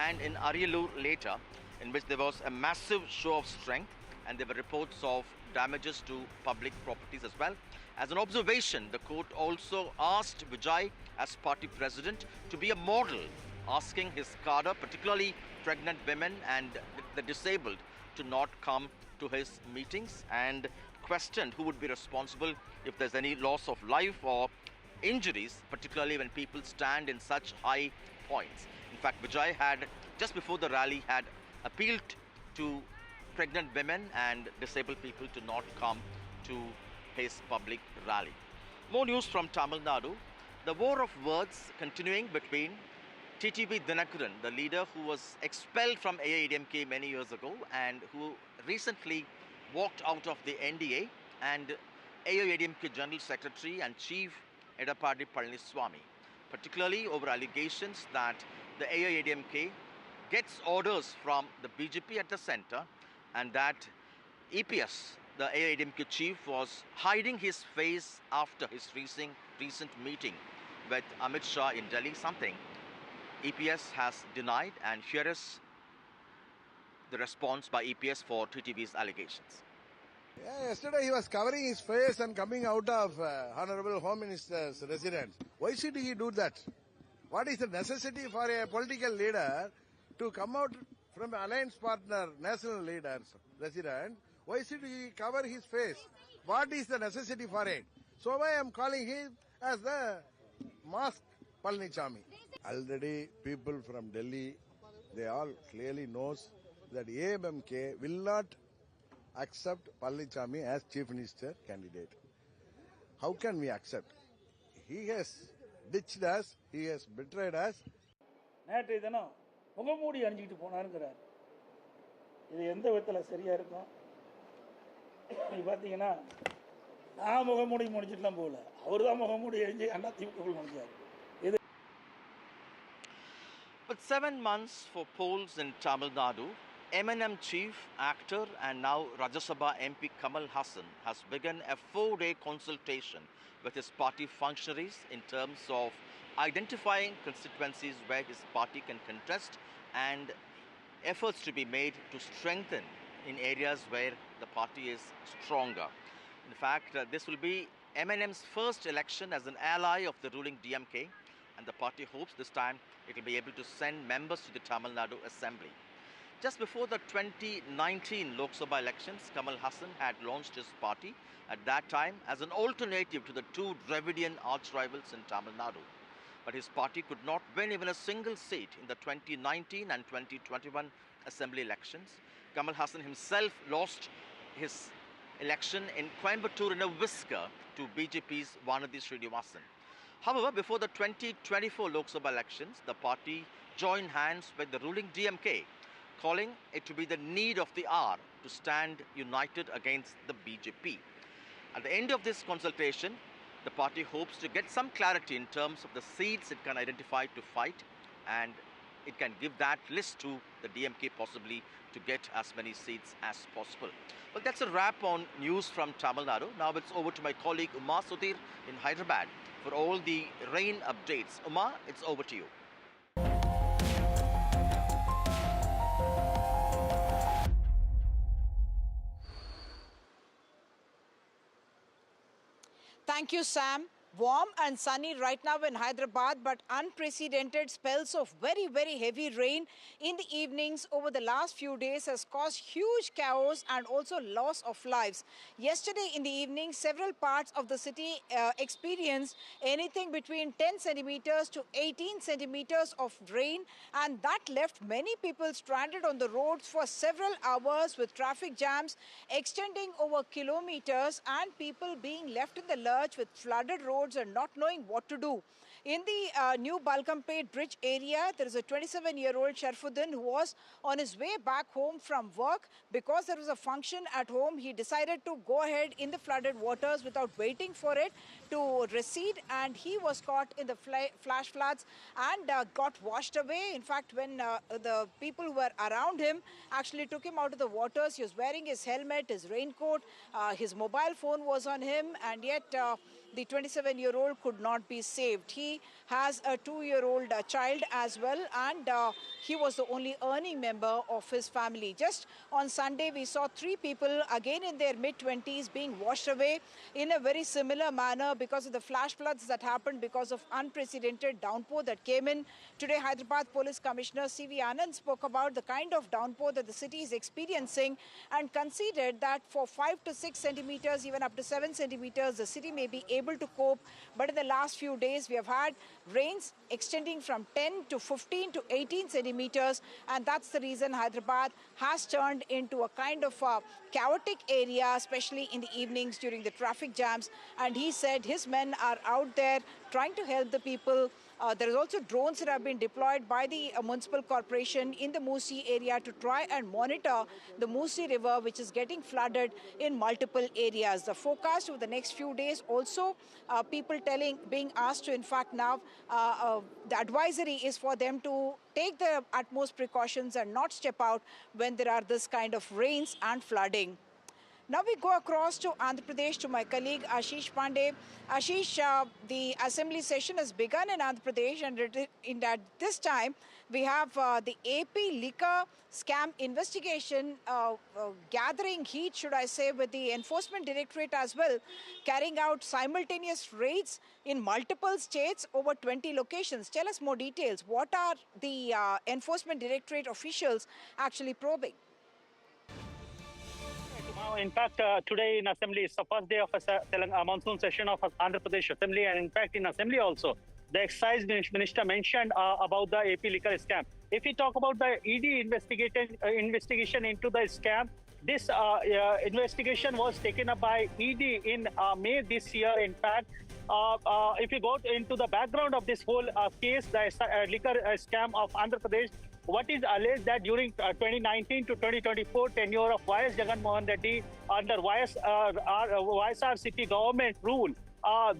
[SPEAKER 4] and in Ariyalur later, in which there was a massive show of strength and there were reports of damages to public properties as well. As an observation, the court also asked Vijay as party president to be a model, asking his cadre, particularly pregnant women and the disabled, to not come to his meetings, and questioned who would be responsible if there's any loss of life or injuries, particularly when people stand in such high points. In fact, Vijay had, just before the rally, had appealed to pregnant women and disabled people to not come to his public rally. More news from Tamil Nadu. The war of words continuing between TTV Dinakaran, the leader who was expelled from AIADMK many years ago and who recently walked out of the NDA, and AIADMK General Secretary and Chief Edappadi Palaniswamy, particularly over allegations that the AIADMK gets orders from the BJP at the center and that EPS, the AIADMK chief, was hiding his face after his recent meeting with Amit Shah in Delhi, something EPS has denied, and here is the response by EPS for TTV's allegations.
[SPEAKER 9] Yeah, yesterday he was covering his face and coming out of Honorable Home Minister's residence. Why should he do that? What is the necessity for a political leader to come out from an alliance partner, national leader's residence? Why should he cover his face? What is the necessity for it? So I am calling him as the mask Palaniswamy. Already people from Delhi, they all clearly knows that AMMK will not accept Palaniswamy as Chief Minister candidate. How can we accept? He has ditched us, he has betrayed us.
[SPEAKER 11] நேற்றைய தினம் முகமூடி அணிஞ்சிக்கிட்டு போனாருங்கிறார். இது எந்த விதத்தில் சரியா இருக்கும்? நீ பார்த்தீங்கன்னா நான் முகமூடி முடிச்சிட்டுலாம் போகல, அவர் தான் முகமூடி அணிஞ்சு Anna DMK முடிஞ்சார்.
[SPEAKER 4] But 7 months for polls in Tamil Nadu, M&M chief, actor and now Rajya Sabha MP Kamal Hassan has begun a 4-day consultation with his party functionaries in terms of identifying constituencies where his party can contest and efforts to be made to strengthen in areas where the party is stronger. In fact, this will be M&M's first election as an ally of the ruling DMK, and the party hopes this time it will be able to send members to the Tamil Nadu Assembly. Just before the 2019 Lok Sabha elections, Kamal Hassan had launched his party at that time as an alternative to the two Dravidian arch-rivals in Tamil Nadu. But his party could not win even a single seat in the 2019 and 2021 Assembly elections. Kamal Hassan himself lost his election in Coimbatore in a whisker to BJP's Vanadi Srinivasan. However, before the 2024 Lok Sabha elections, the party joined hands with the ruling DMK, calling it to be the need of the hour to stand united against the BJP. At the end of this consultation, the party hopes to get some clarity in terms of the seats it can identify to fight, and it can give that list to the DMK possibly to get as many seats as possible. Well, that's a wrap on news from Tamil Nadu. Now it's over to my colleague Uma Sudhir in Hyderabad for all the rain updates. Uma, it's over to you.
[SPEAKER 13] Thank you, Sam. Warm and sunny right now in Hyderabad, but unprecedented spells of very, very heavy rain in the evenings over the last few days has caused huge chaos and also loss of lives. Yesterday in the evening, several parts of the city experienced anything between 10 centimeters to 18 centimeters of rain, and that left many people stranded on the roads for several hours with traffic jams extending over kilometers and people being left in the lurch with flooded roads and not knowing what to do. In the new Balkampet bridge area, there is a 27-year-old Sharfuddin who was on his way back home from work. Because there was a function at home, he decided to go ahead in the flooded waters without waiting for it to recede, and he was caught in the flash floods and got washed away. In fact, when the people who were around him actually took him out of the waters, he was wearing his helmet, his raincoat, his mobile phone was on him, and yet the 27-year-old could not be saved. He has a 2-year-old child as well, and he was the only earning member of his family. Just on Sunday, we saw 3 people, again in their mid-20s, being washed away in a very similar manner because of the flash floods that happened because of unprecedented downpour that came in. Today, Hyderabad Police Commissioner C.V. Anand spoke about the kind of downpour that the city is experiencing and conceded that for 5 to 6 centimeters, even up to 7 centimeters, the city may be able to cope. But in the last few days, we have had rains extending from 10 to 15 to 18 centimeters, and that's the reason Hyderabad has turned into a kind of a chaotic area, especially in the evenings during the traffic jams. And he said his men are out there trying to help the people. There is also drones that have been deployed by the municipal corporation in the Musi area to try and monitor the Musi River, which is getting flooded in multiple areas. The forecast over the next few days also, people being asked to, in fact, now the advisory is for them to take the utmost precautions and not step out when there are this kind of rains and flooding. Now we go across to Andhra Pradesh to my colleague Ashish Pandey. Ashish, the assembly session has begun in Andhra Pradesh, and at this time we have the AP liquor scam investigation gathering heat, should I say, with the Enforcement Directorate as well, carrying out simultaneous raids in multiple states over 20 locations. Tell us more details. What are the Enforcement Directorate officials actually probing?
[SPEAKER 2] In fact, today in Assembly, it's the first day of a monsoon session of Andhra Pradesh Assembly, and in fact in Assembly also, the Excise Minister mentioned about the AP liquor scam. If we talk about the ED investigation into the scam, this investigation was taken up by ED in May this year. In fact, if you go into the background of this whole case, the liquor scam of Andhra Pradesh, what is alleged that during 2019 to 2024 tenure of YS Jagan Mohan Reddy under YSR city government rule,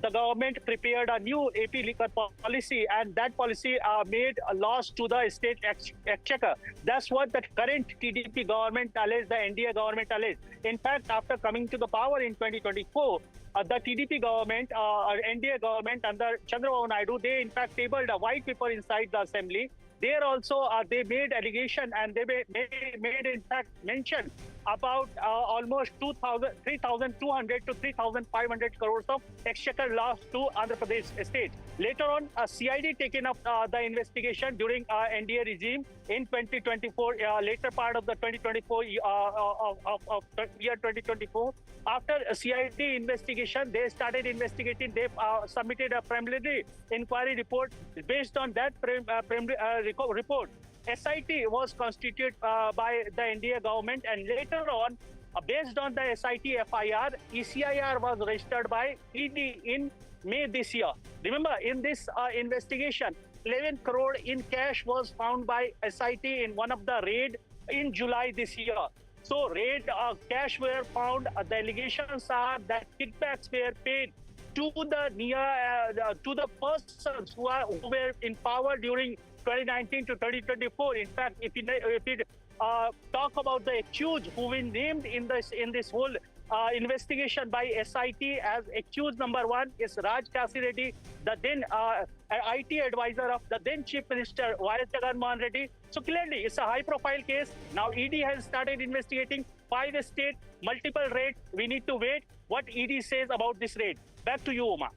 [SPEAKER 2] the government prepared a new AP liquor policy, and that policy made a loss to the state exchequer. That's what the current TDP government alleged, the NDA government alleged. In fact, after coming to the power in 2024, the TDP government, NDA government under Chandrababu Naidu, they in fact tabled a white paper inside the assembly. There also, they made allegation, and they made in fact mention about almost 3,200 to 3,500 crores of exchequer loss to Andhra Pradesh state. Later on, CID taken up the investigation during NDA regime in 2024, later part of the 2024 of year 2024. After a CID investigation, they started investigating. They submitted a preliminary inquiry report. Based on that report, SIT was constituted by the NDA government, and later on, based on the SIT FIR, ECIR was registered by ED in May this year. Remember, in this investigation, 11 crore in cash was found by SIT in one of the raid in July this year. So raid cash were found. The allegations are that kickbacks were paid to the persons who were in power during 2019 to 2024. In fact, if you talk about the accused who were named in this whole investigation by SIT as accused number 1 is Raj Kasireddy, the then IT advisor of the then Chief Minister YS Jagan Mohan Reddy. So clearly, it's a high-profile case. Now ED has started investigating 5 states, multiple raids. We need to wait what ED says about this raid. Back to you, Uma.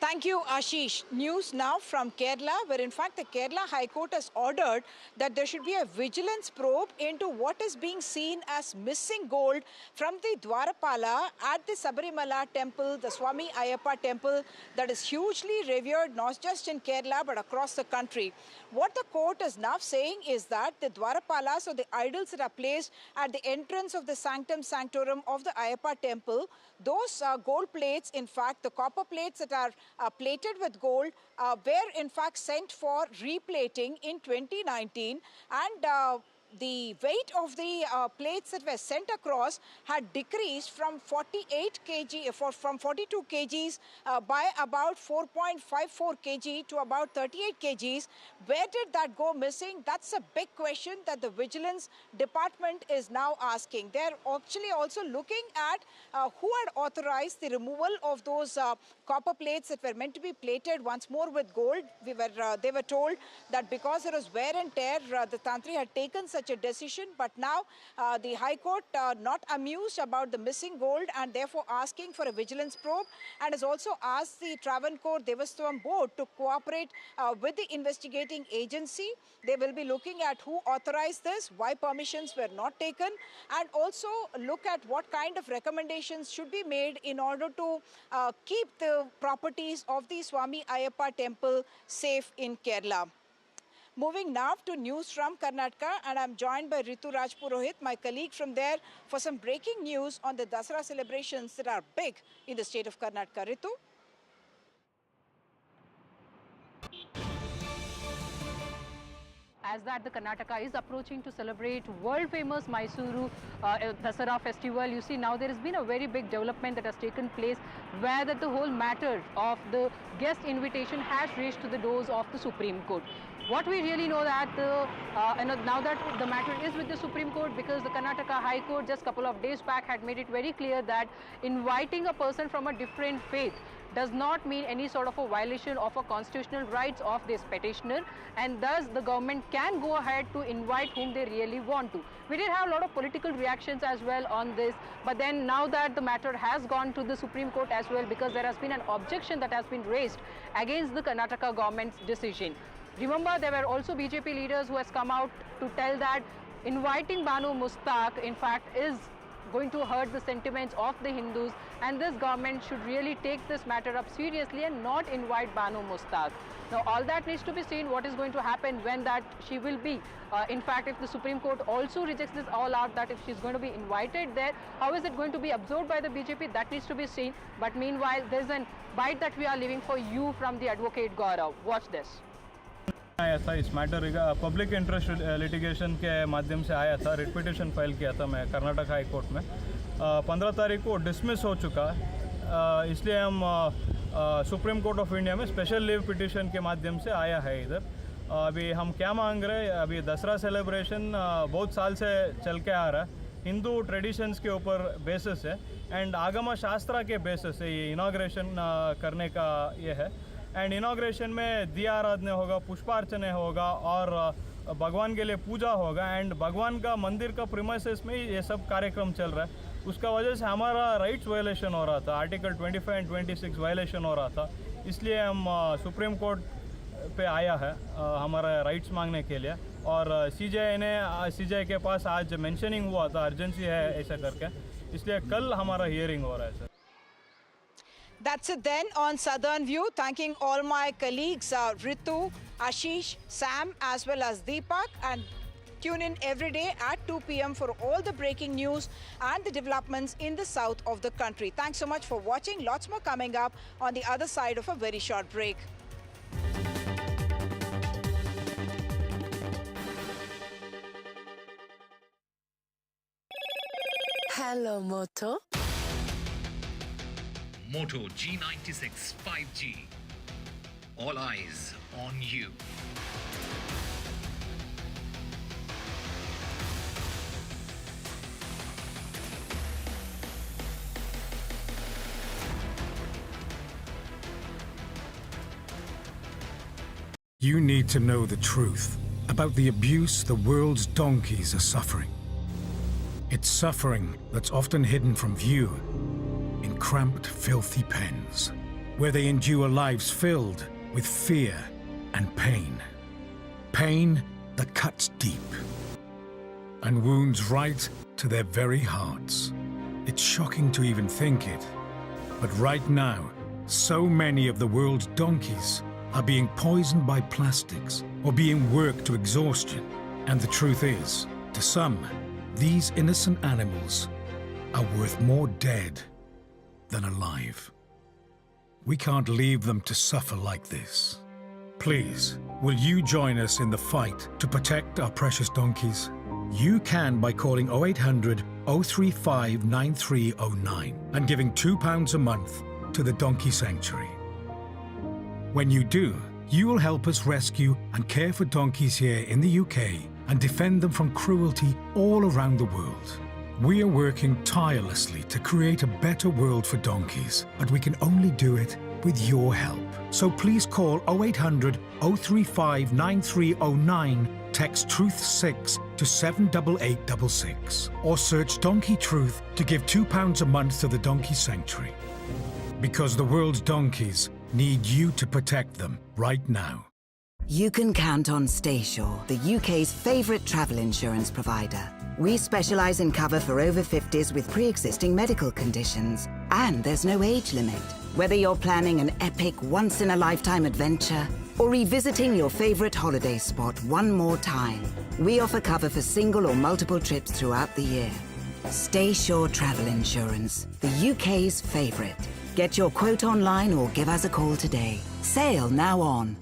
[SPEAKER 13] Thank you, Ashish. News now from Kerala, where in fact the Kerala High Court has ordered that there should be a vigilance probe into what is being seen as missing gold from the Dwarapala at the Sabarimala temple, the Swami Ayyappa temple that is hugely revered not just in Kerala but across the country. What the court is now saying is that the Dwarapalas, or the idols that are placed at the entrance of the sanctum sanctorum of the Ayyappa temple, those gold plates, in fact, the copper plates that are plated with gold were in fact sent for replating in 2019, and the weight of the plates that were sent across had decreased from 48 kg, from 42 kgs by about 4.54 kg to about 38 kgs. Where did that go missing? That's a big question that the Vigilance Department is now asking. They're actually also looking at who had authorized the removal of those copper plates that were meant to be plated once more with gold. They were told that because there was wear and tear, the Tantri had taken such a decision, but now the High Court not amused about the missing gold and therefore asking for a vigilance probe, and has also asked the Travancore Devasthavam Board to cooperate with the investigating agency. They will be looking at who authorized this, why permissions were not taken, and also look at what kind of recommendations should be made in order to keep the properties of the Swami Ayyappa temple safe in Kerala. Moving now to news from Karnataka, and I'm joined by Ritu Rajpurohit, my colleague from there, for some breaking news on the Dasara celebrations that are big in the state of Karnataka. Ritu?
[SPEAKER 1] As that the Karnataka is approaching to celebrate world-famous Mysuru Dasara festival, you see now there has been a very big development that has taken place where that the whole matter of the guest invitation has reached to the doors of the Supreme Court. What we really know that now that the matter is with the Supreme Court, because the Karnataka High Court just a couple of days back had made it very clear that inviting a person from a different faith does not mean any sort of a violation of a constitutional rights of this petitioner, and thus the government can go ahead to invite whom they really want to. We did have a lot of political reactions as well on this, but then now that the matter has gone to the Supreme Court as well, because there has been an objection that has been raised against the Karnataka government's decision. Remember, there were also BJP leaders who has come out to tell that inviting Banu Mustaq, in fact, is going to hurt the sentiments of the Hindus, and this government should really take this matter up seriously and not invite Banu Mustaq. Now, all that needs to be seen what is going to happen when that she will be. In fact, if the Supreme Court also rejects this all out, that if she's going to be invited there, how is it going to be absorbed by the BJP? That needs to be seen. But meanwhile, there's a bite that we are leaving for you from the advocate Gaurav. Watch this.
[SPEAKER 12] आया था इस matter का public interest litigation के माध्यम से आया था, writ petition file किया था मैं कर्नाटक हाई कोर्ट में। 15 तारीख को डिसमिस हो चुका, इसलिए हम सुप्रीम कोर्ट ऑफ इंडिया में स्पेशल लीव पिटिशन के माध्यम से आया है इधर। अभी हम क्या मांग रहे हैं, अभी दसरा सेलिब्रेशन बहुत साल से चल के आ रहा है, हिंदू ट्रेडिशंस के ऊपर बेसिस है एंड आगम शास्त्रा के बेसिस है ये इनाग्रेशन करने का ये है। एंड इनाग्रेशन में दिया आराधना होगा, पुष्पार्चना होगा और भगवान के लिए पूजा होगा, एंड भगवान का मंदिर का प्रीमाइसेस में ये सब कार्यक्रम चल रहा है। उसका वजह से हमारा राइट्स वायलेशन हो रहा था, आर्टिकल 25 एंड 26 वायलेशन हो रहा था, इसलिए हम सुप्रीम कोर्ट पे आया है हमारा राइट्स मांगने के लिए। और सीजे के पास आज मेंशनिंग हुआ था, अर्जेंसी है ऐसा करके, इसलिए कल हमारा हियरिंग हो रहा है sir.
[SPEAKER 13] That's it then on Southern View. Thanking all my colleagues, Ritu, Ashish, Sam, as well as Deepak. And tune in every day at 2 p.m. for all the breaking news and the developments in the south of the country. Thanks so much for watching. Lots more coming up on the other side of a very short break.
[SPEAKER 14] Hello, Moto.
[SPEAKER 24] Moto G96 5G. All eyes on you.
[SPEAKER 25] You need to know the truth about the abuse the world's donkeys are suffering. It's suffering that's often hidden from view in cramped, filthy pens. where they endure lives filled with fear and pain. Pain that cuts deep and wounds right to their very hearts. It's shocking to even think it, but right now, so many of the world's donkeys are being poisoned by plastics or being worked to exhaustion. And the truth is, to some, these innocent animals are worth more dead than alive. We can't leave them to suffer like this. Please, will you join us in the fight to protect our precious donkeys? You can by calling 0800 035 9309 and giving £2 a month to the Donkey Sanctuary. When you do, you will help us rescue and care for donkeys here in the UK and defend them from cruelty all around the world. We are working tirelessly to create a better world for donkeys, but we can only do it with your help. So please call 0800 035 9309, text TRUTH6 to 78866, or search Donkey Truth to give £2 a month to the Donkey Sanctuary. Because the world's donkeys need you to protect them right now.
[SPEAKER 10] You can count on Stayshore, the UK's favourite travel insurance provider. We specialise in cover for over 50s with pre-existing medical conditions. And there's no age limit. Whether you're planning an epic, once-in-a-lifetime adventure or revisiting your favourite holiday spot one more time, we offer cover for single or multiple trips throughout the year. Stayshore Travel Insurance, the UK's favourite. Get your quote online or give us a call today. Sale now on.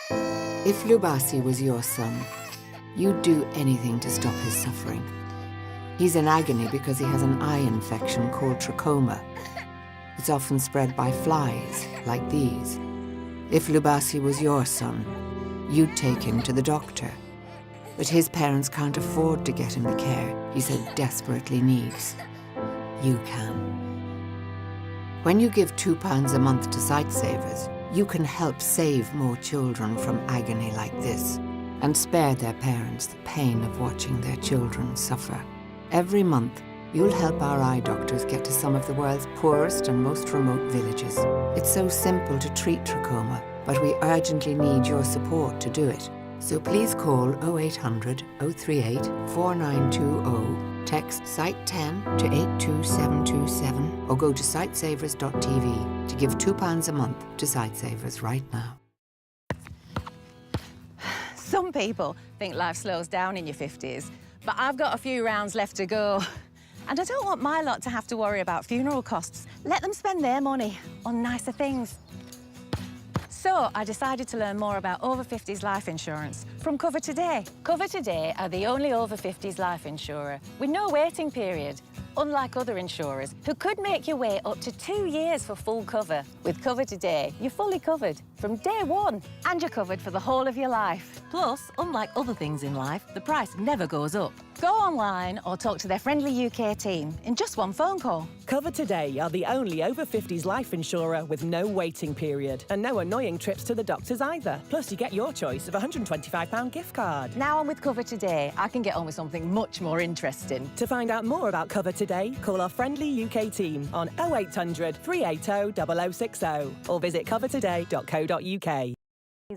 [SPEAKER 15] If Lubasi was your son, you'd do anything to stop his suffering. He's in agony because he has an eye infection called trachoma. It's often spread by flies, like these. If Lubasi was your son, you'd take him to the doctor. But his parents can't afford to get him the care he so desperately needs. You can. When you give £2 a month to Sightsavers, you can help save more children from agony like this and spare their parents the pain of watching their children suffer. Every month, you'll help our eye doctors get to some of the world's poorest and most remote villages. It's so simple to treat trachoma, but we urgently need your support to do it. So please call 0800 038 4920, text SIGHT10 to 82727, or go to sightsavers.tv to give £2 a month to Sightsavers right now.
[SPEAKER 19] Some people think life slows down in your 50s, but I've got a few rounds left to go. And I don't want my lot to have to worry about funeral costs. Let them spend their money on nicer things. So I decided to learn more about over 50s life insurance from Cover Today. Cover Today are the only over 50s life insurer with no waiting period, unlike other insurers who could make you wait up to 2 years for full cover. With Cover Today, you're fully covered from day one, and you're covered for the whole of your life. Plus, unlike other things in life, the price never goes up. Go online or talk to their friendly UK team in just one phone call.
[SPEAKER 16] Cover Today are the only over 50s life insurer with no waiting period and no annoying trips to the doctors either. Plus, you get your choice of a £125 gift card.
[SPEAKER 19] Now I'm with Cover Today, I can get on with something much more interesting.
[SPEAKER 16] To find out more about Cover Today, call our friendly UK team on 0800 380 0060 or visit covertoday.co.uk.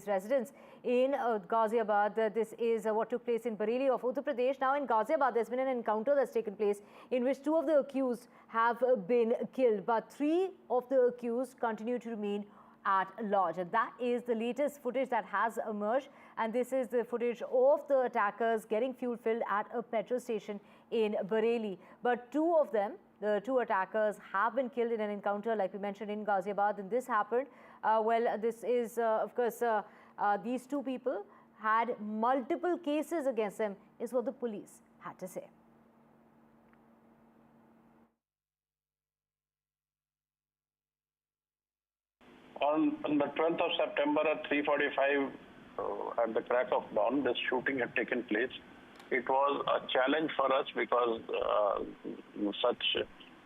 [SPEAKER 20] Residents in Ghaziabad. This is what took place in Bareilly of Uttar Pradesh. Now in Ghaziabad, there's been an encounter that's taken place in which 2 of the accused have been killed, but 3 of the accused continue to remain at large. And that is the latest footage that has emerged. And this is the footage of the attackers getting fuel filled at a petrol station in Bareilly. But 2 of them, the 2 attackers, have been killed in an encounter, like we mentioned, in Ghaziabad. And this happened, this is, of course, these 2 people had multiple cases against them, is what the police had to say.
[SPEAKER 21] On the 12th of September at 3:45, at the crack of dawn, this shooting had taken place. It was a challenge for us because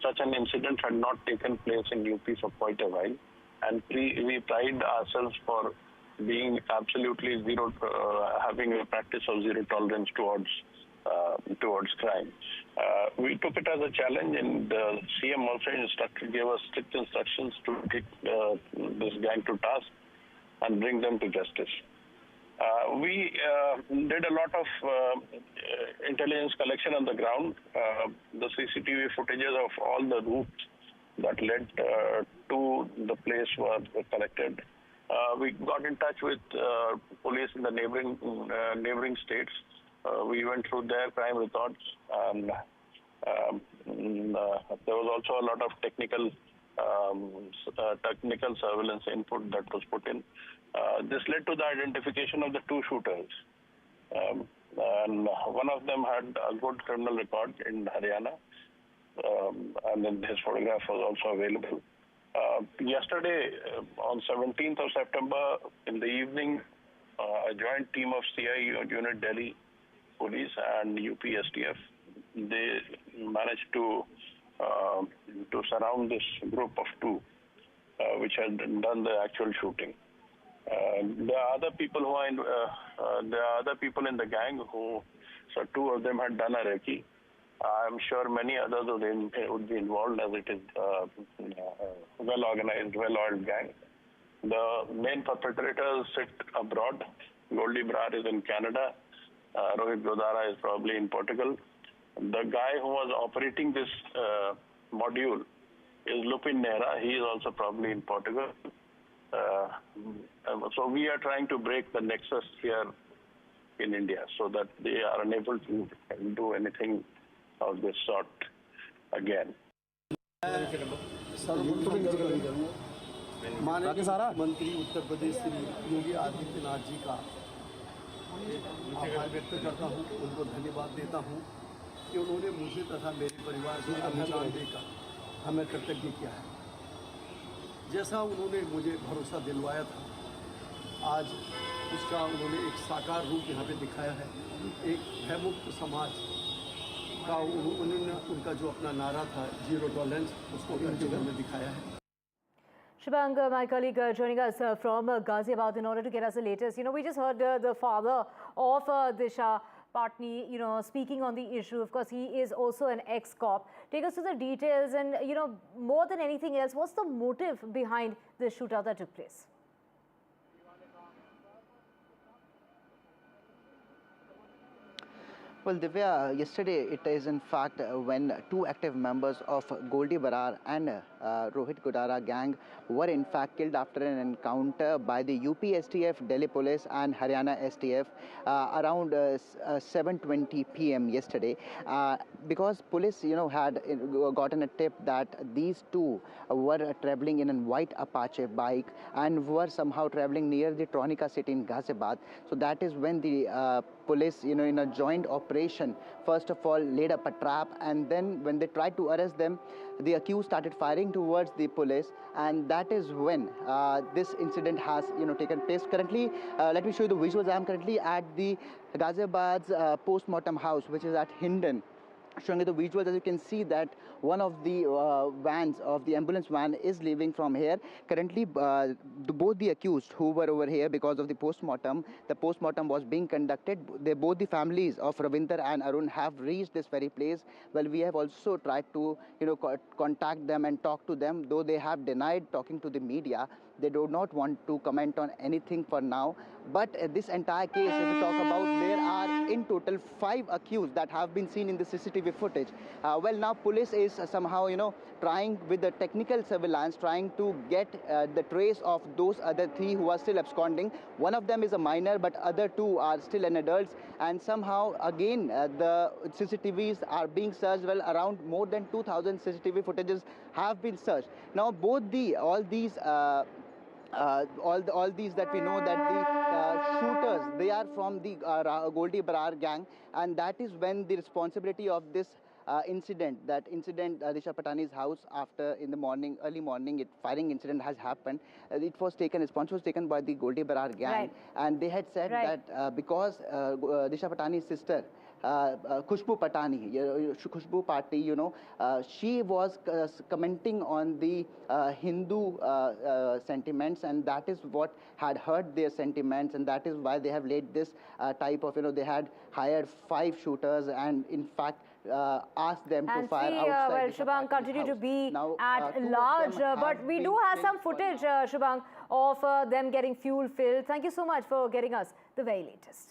[SPEAKER 21] such an incident had not taken place in UP for quite a while, and we pride ourselves for being absolutely having a practice of zero tolerance towards towards crime. We took it as a challenge, and the CM also gave us strict instructions to take this gang to task and bring them to justice. We did a lot of intelligence collection on the ground. The CCTV footages of all the routes that led to the place were collected. We got in touch with police in the neighboring states. We went through their crime records, and there was also a lot of technical surveillance input that was put in. This led to the identification of the two shooters. And one of them had a good criminal record in Haryana, and then his photograph was also available. Yesterday, on 17th of September, in the evening, a joint team of CI Unit Delhi Police and UP STF, they managed to surround this group of two, which had done the actual shooting. There are other people who are there are other people in the gang who, so two of them had done a recce. I'm sure many others would be involved, as it is well-organized, well-oiled gang. The main perpetrators sit abroad. Goldie Brar is in Canada. Rohit Godara is probably in Portugal. The guy who was operating this module is Lupin Nehra. He is also probably in Portugal. So we are trying to break the nexus here in India so that they are unable to do anything of this sort again.
[SPEAKER 3] मंत्री उत्तर प्रदेश श्री योगी आदित्यनाथ जी का आभार व्यक्त करता हूँ, उनको धन्यवाद देता हूँ कि उन्होंने मुझे तथा मेरे परिवार को अनुदान देकर हमें कृतज्ञ किया है। जैसा उन्होंने मुझे भरोसा दिलवाया था, आज उसका उन्होंने एक साकार रूप यहाँ पे दिखाया है। एक भयमुक्त समाज का उन्होंने उनका जो अपना नारा था, जीरो टॉलरेंस, उसको इन जगह में दिखाया है।
[SPEAKER 20] Shubhang, my colleague joining us from Ghaziabad in order to get us the latest. We just heard the father of Disha Patni, speaking on the issue. Of course, he is also an ex-cop. Take us to the details and, more than anything else, what's the motive behind the shootout that took place?
[SPEAKER 17] Well, Divya, yesterday it is in fact when two active members of Goldie Brar and Rohit Godara gang were in fact killed after an encounter by the UP STF, Delhi Police and Haryana STF around 7:20 p.m. yesterday, because police had gotten a tip that these two were traveling in a white Apache bike and were somehow traveling near the Tronika city in Ghaziabad. So that is when the police, in a joint operation, first of all laid up a trap, and then when they tried to arrest them, the accused started firing towards the police, and that is when this incident has taken place. Currently, let me show you the visuals. I am currently at the Ghaziabad's post-mortem house, which is at Hindon. Showing you the visuals, as you can see that one of the vans of the ambulance van is leaving from here. Currently, both the accused who were over here because of the postmortem was being conducted. Both the families of Ravinder and Arun have reached this very place. Well, we have also tried to contact them and talk to them, though they have denied talking to the media. They do not want to comment on anything for now. But this entire case, if we talk about, there are in total 5 accused that have been seen in the CCTV footage. Well, now police is somehow, trying with the technical surveillance, trying to get the trace of those other 3 who are still absconding. One of them is a minor, but other 2 are still an adults. And somehow, again, the CCTVs are being searched. Well, around more than 2,000 CCTV footages have been searched. Now, all these that we know that the shooters, they are from the Goldie Brar gang, and that is when the responsibility of this incident, Disha Patani's house, after in the morning, early morning, firing incident has happened. Response was taken by the Goldie Brar gang, and they had said that because Disha Patani's sister Khushbu Patani, Khushbu Pati, she was commenting on the Hindu sentiments, and that is what had hurt their sentiments, and that is why they have laid this type of, they had hired 5 shooters and in fact asked them to fire outside.
[SPEAKER 20] Well, Shubhang, continue to be now, at large, but we do have some footage, Shubhang, of them getting fuel filled. Thank you so much for getting us the very latest.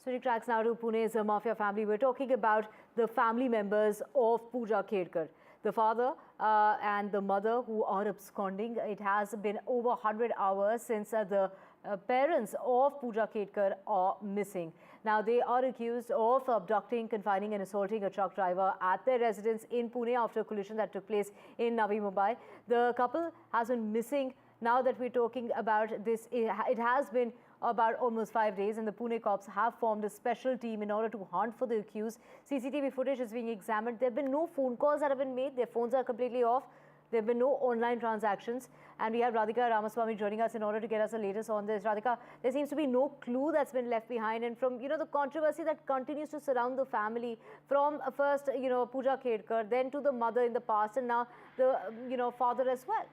[SPEAKER 20] Switching tracks now to Pune's Mafia family. We're talking about the family members of Pooja Khedkar. The father and the mother who are absconding. It has been over 100 hours since the parents of Pooja Khedkar are missing. Now, they are accused of abducting, confining and assaulting a truck driver at their residence in Pune after a collision that took place in Navi Mumbai. The couple has been missing. Now that we're talking about this, it has been about almost 5 days, and the Pune cops have formed a special team in order to hunt for the accused. CCTV footage is being examined. There have been no phone calls that have been made. Their phones are completely off. There have been no online transactions. And we have Radhika Ramaswamy joining us in order to get us the latest on this. Radhika, there seems to be no clue that's been left behind. And from, the controversy that continues to surround the family, from first, Pooja Khedkar, then to the mother in the past, and now the, father as well.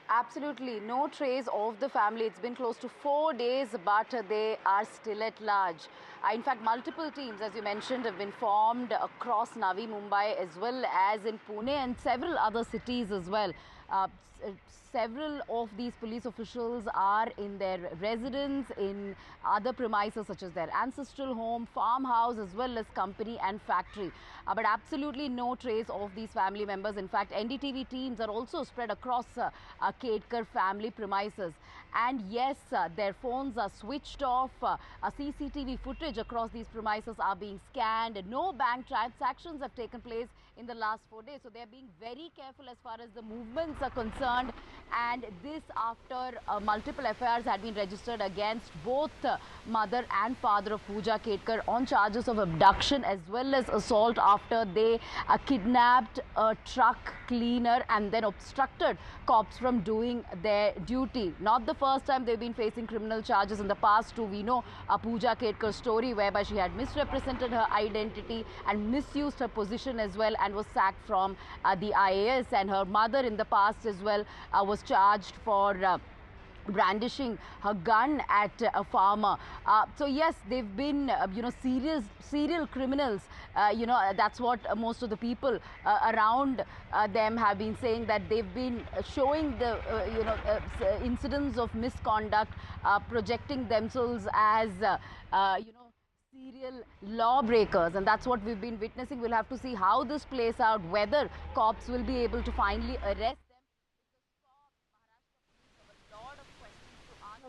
[SPEAKER 5] Absolutely, no trace of the family. It's been close to 4 days, but they are still at large. In fact, multiple teams, as you mentioned, have been formed across Navi Mumbai as well as in Pune and several other cities as well. Several of these police officials are in their residence, in other premises such as their ancestral home, farmhouse, as well as company and factory. But absolutely no trace of these family members. In fact, NDTV teams are also spread across Khedkar family premises. And yes, their phones are switched off. CCTV footage across these premises are being scanned. No bank transactions have taken place in the last 4 days. So they're being very careful as far as the movements are concerned. And this after multiple FIRs had been registered against both mother and father of Pooja Khedkar on charges of abduction as well as assault after they kidnapped a truck cleaner and then obstructed cops from doing their duty. Not the first time they've been facing criminal charges. In the past too, we know Pooja Khedkar's story whereby she had misrepresented her identity and misused her position as well and was sacked from the IAS, and her mother in the past as well was charged for brandishing her gun at a farmer. So yes, they've been serial criminals. That's what most of the people around them have been saying, that they've been showing the incidents of misconduct, projecting themselves as serial lawbreakers, and that's what we've been witnessing. We'll have to see how this plays out, whether cops will be able to finally arrest.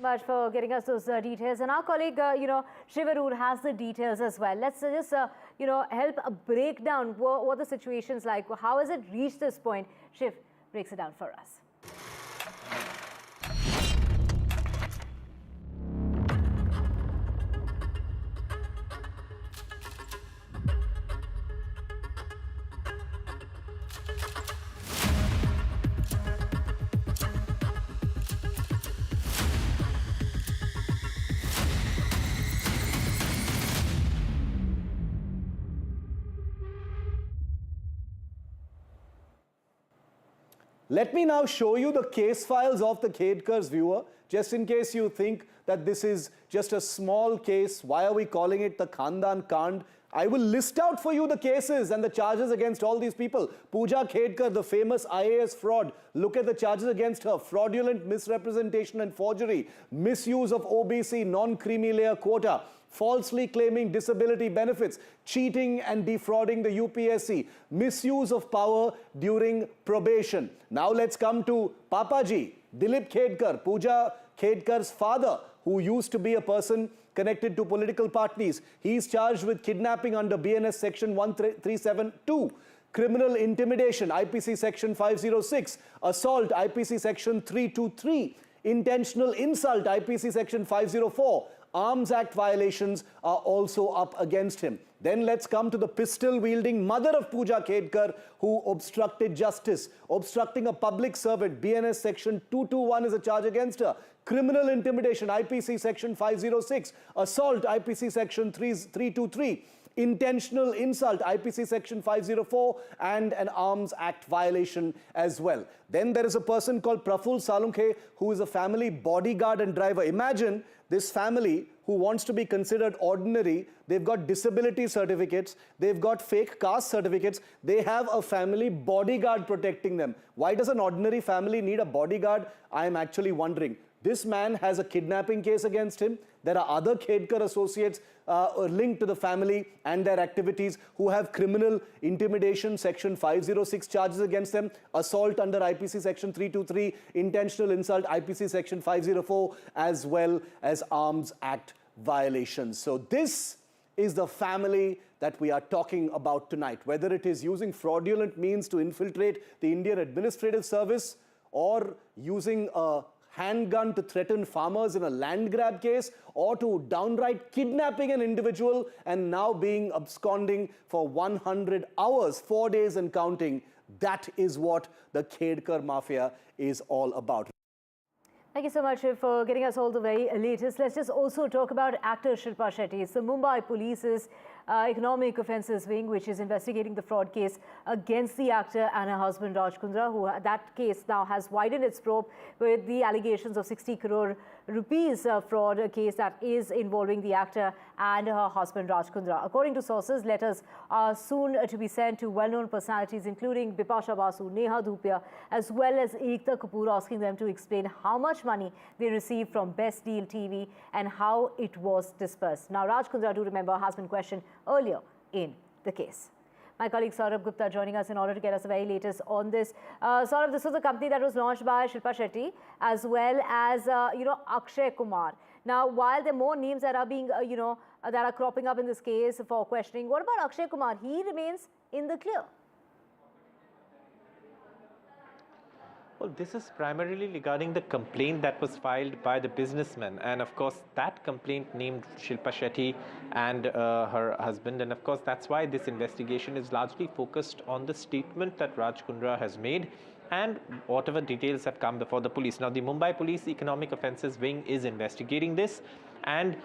[SPEAKER 20] Much for getting us those details, and our colleague Shivarur has the details as well. Let's just help break down what the situation's like. How has it reached this point? Shiv breaks it down for us.
[SPEAKER 6] Let me now show you the case files of the Khedkars, viewer, just in case you think that this is just a small case. Why are we calling it the Khandan Kand? I will list out for you the cases and the charges against all these people. Pooja Khedkar, the famous IAS fraud. Look at the charges against her. Fraudulent misrepresentation and forgery. Misuse of OBC non-creamy layer quota. Falsely claiming disability benefits, cheating and defrauding the UPSC, misuse of power during probation. Now let's come to Papaji, Dilip Khedkar, Pooja Khedkar's father, who used to be a person connected to political parties. He's charged with kidnapping under BNS section 1372, criminal intimidation, IPC section 506, assault, IPC section 323, intentional insult, IPC section 504, Arms Act violations are also up against him. Then let's come to the pistol-wielding mother of Pooja Khedkar, who obstructed justice. Obstructing a public servant, BNS section 221 is a charge against her. Criminal intimidation, IPC section 506. Assault, IPC section 323. Intentional insult, IPC section 504, and an Arms Act violation as well. Then there is a person called Praful Salunkhe, who is a family bodyguard and driver. Imagine this family who wants to be considered ordinary. They've got disability certificates, they've got fake caste certificates, they have a family bodyguard protecting them. Why does an ordinary family need a bodyguard? I am actually wondering. This man has a kidnapping case against him. There are other Khedkar associates linked to the family and their activities who have criminal intimidation section 506 charges against them, assault under IPC section 323, intentional insult IPC section 504, as well as Arms Act violations. So this is the family that we are talking about tonight. Whether it is using fraudulent means to infiltrate the Indian Administrative Service or using a handgun to threaten farmers in a land grab case, or to downright kidnapping an individual and now being absconding for 100 hours, 4 days and counting. That is what the Khedkar Mafia is all about.
[SPEAKER 20] Thank you so much for getting us all the very latest. Let's just also talk about actor Shilpa Shetty. It's the Mumbai Police's Economic Offences Wing, which is investigating the fraud case against the actor and her husband Raj Kundra, who that case now has widened its probe with the allegations of 60 crore rupees fraud case that is involving the actor and her husband Raj Kundra. According to sources, letters are soon to be sent to well-known personalities including Bipasha Basu, Neha Dhupia, as well as Ekta Kapoor, asking them to explain how much money they received from Best Deal TV and how it was dispersed. Now, Raj Kundra, do remember, has been questioned earlier in the case. My colleague Saurabh Gupta joining us in order to get us the very latest on this. Saurabh, this was a company that was launched by Shilpa Shetty as well as, Akshay Kumar. Now, while there are more names that are being, that are cropping up in this case for questioning, what about Akshay Kumar? He remains in the clear.
[SPEAKER 7] Well, this is primarily regarding the complaint that was filed by the businessman, and of course that complaint named Shilpa Shetty and her husband, and of course that's why this investigation is largely focused on the statement that Raj Kundra has made and whatever details have come before the police. Now, the Mumbai Police Economic Offences Wing is investigating this, and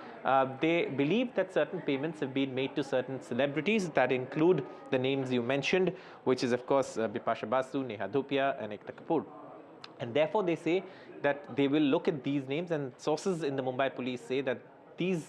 [SPEAKER 7] they believe that certain payments have been made to certain celebrities that include the names you mentioned, which is of course Bipasha Basu, Neha Dhupia and Ekta Kapoor. And therefore they say that they will look at these names, and sources in the Mumbai police say that these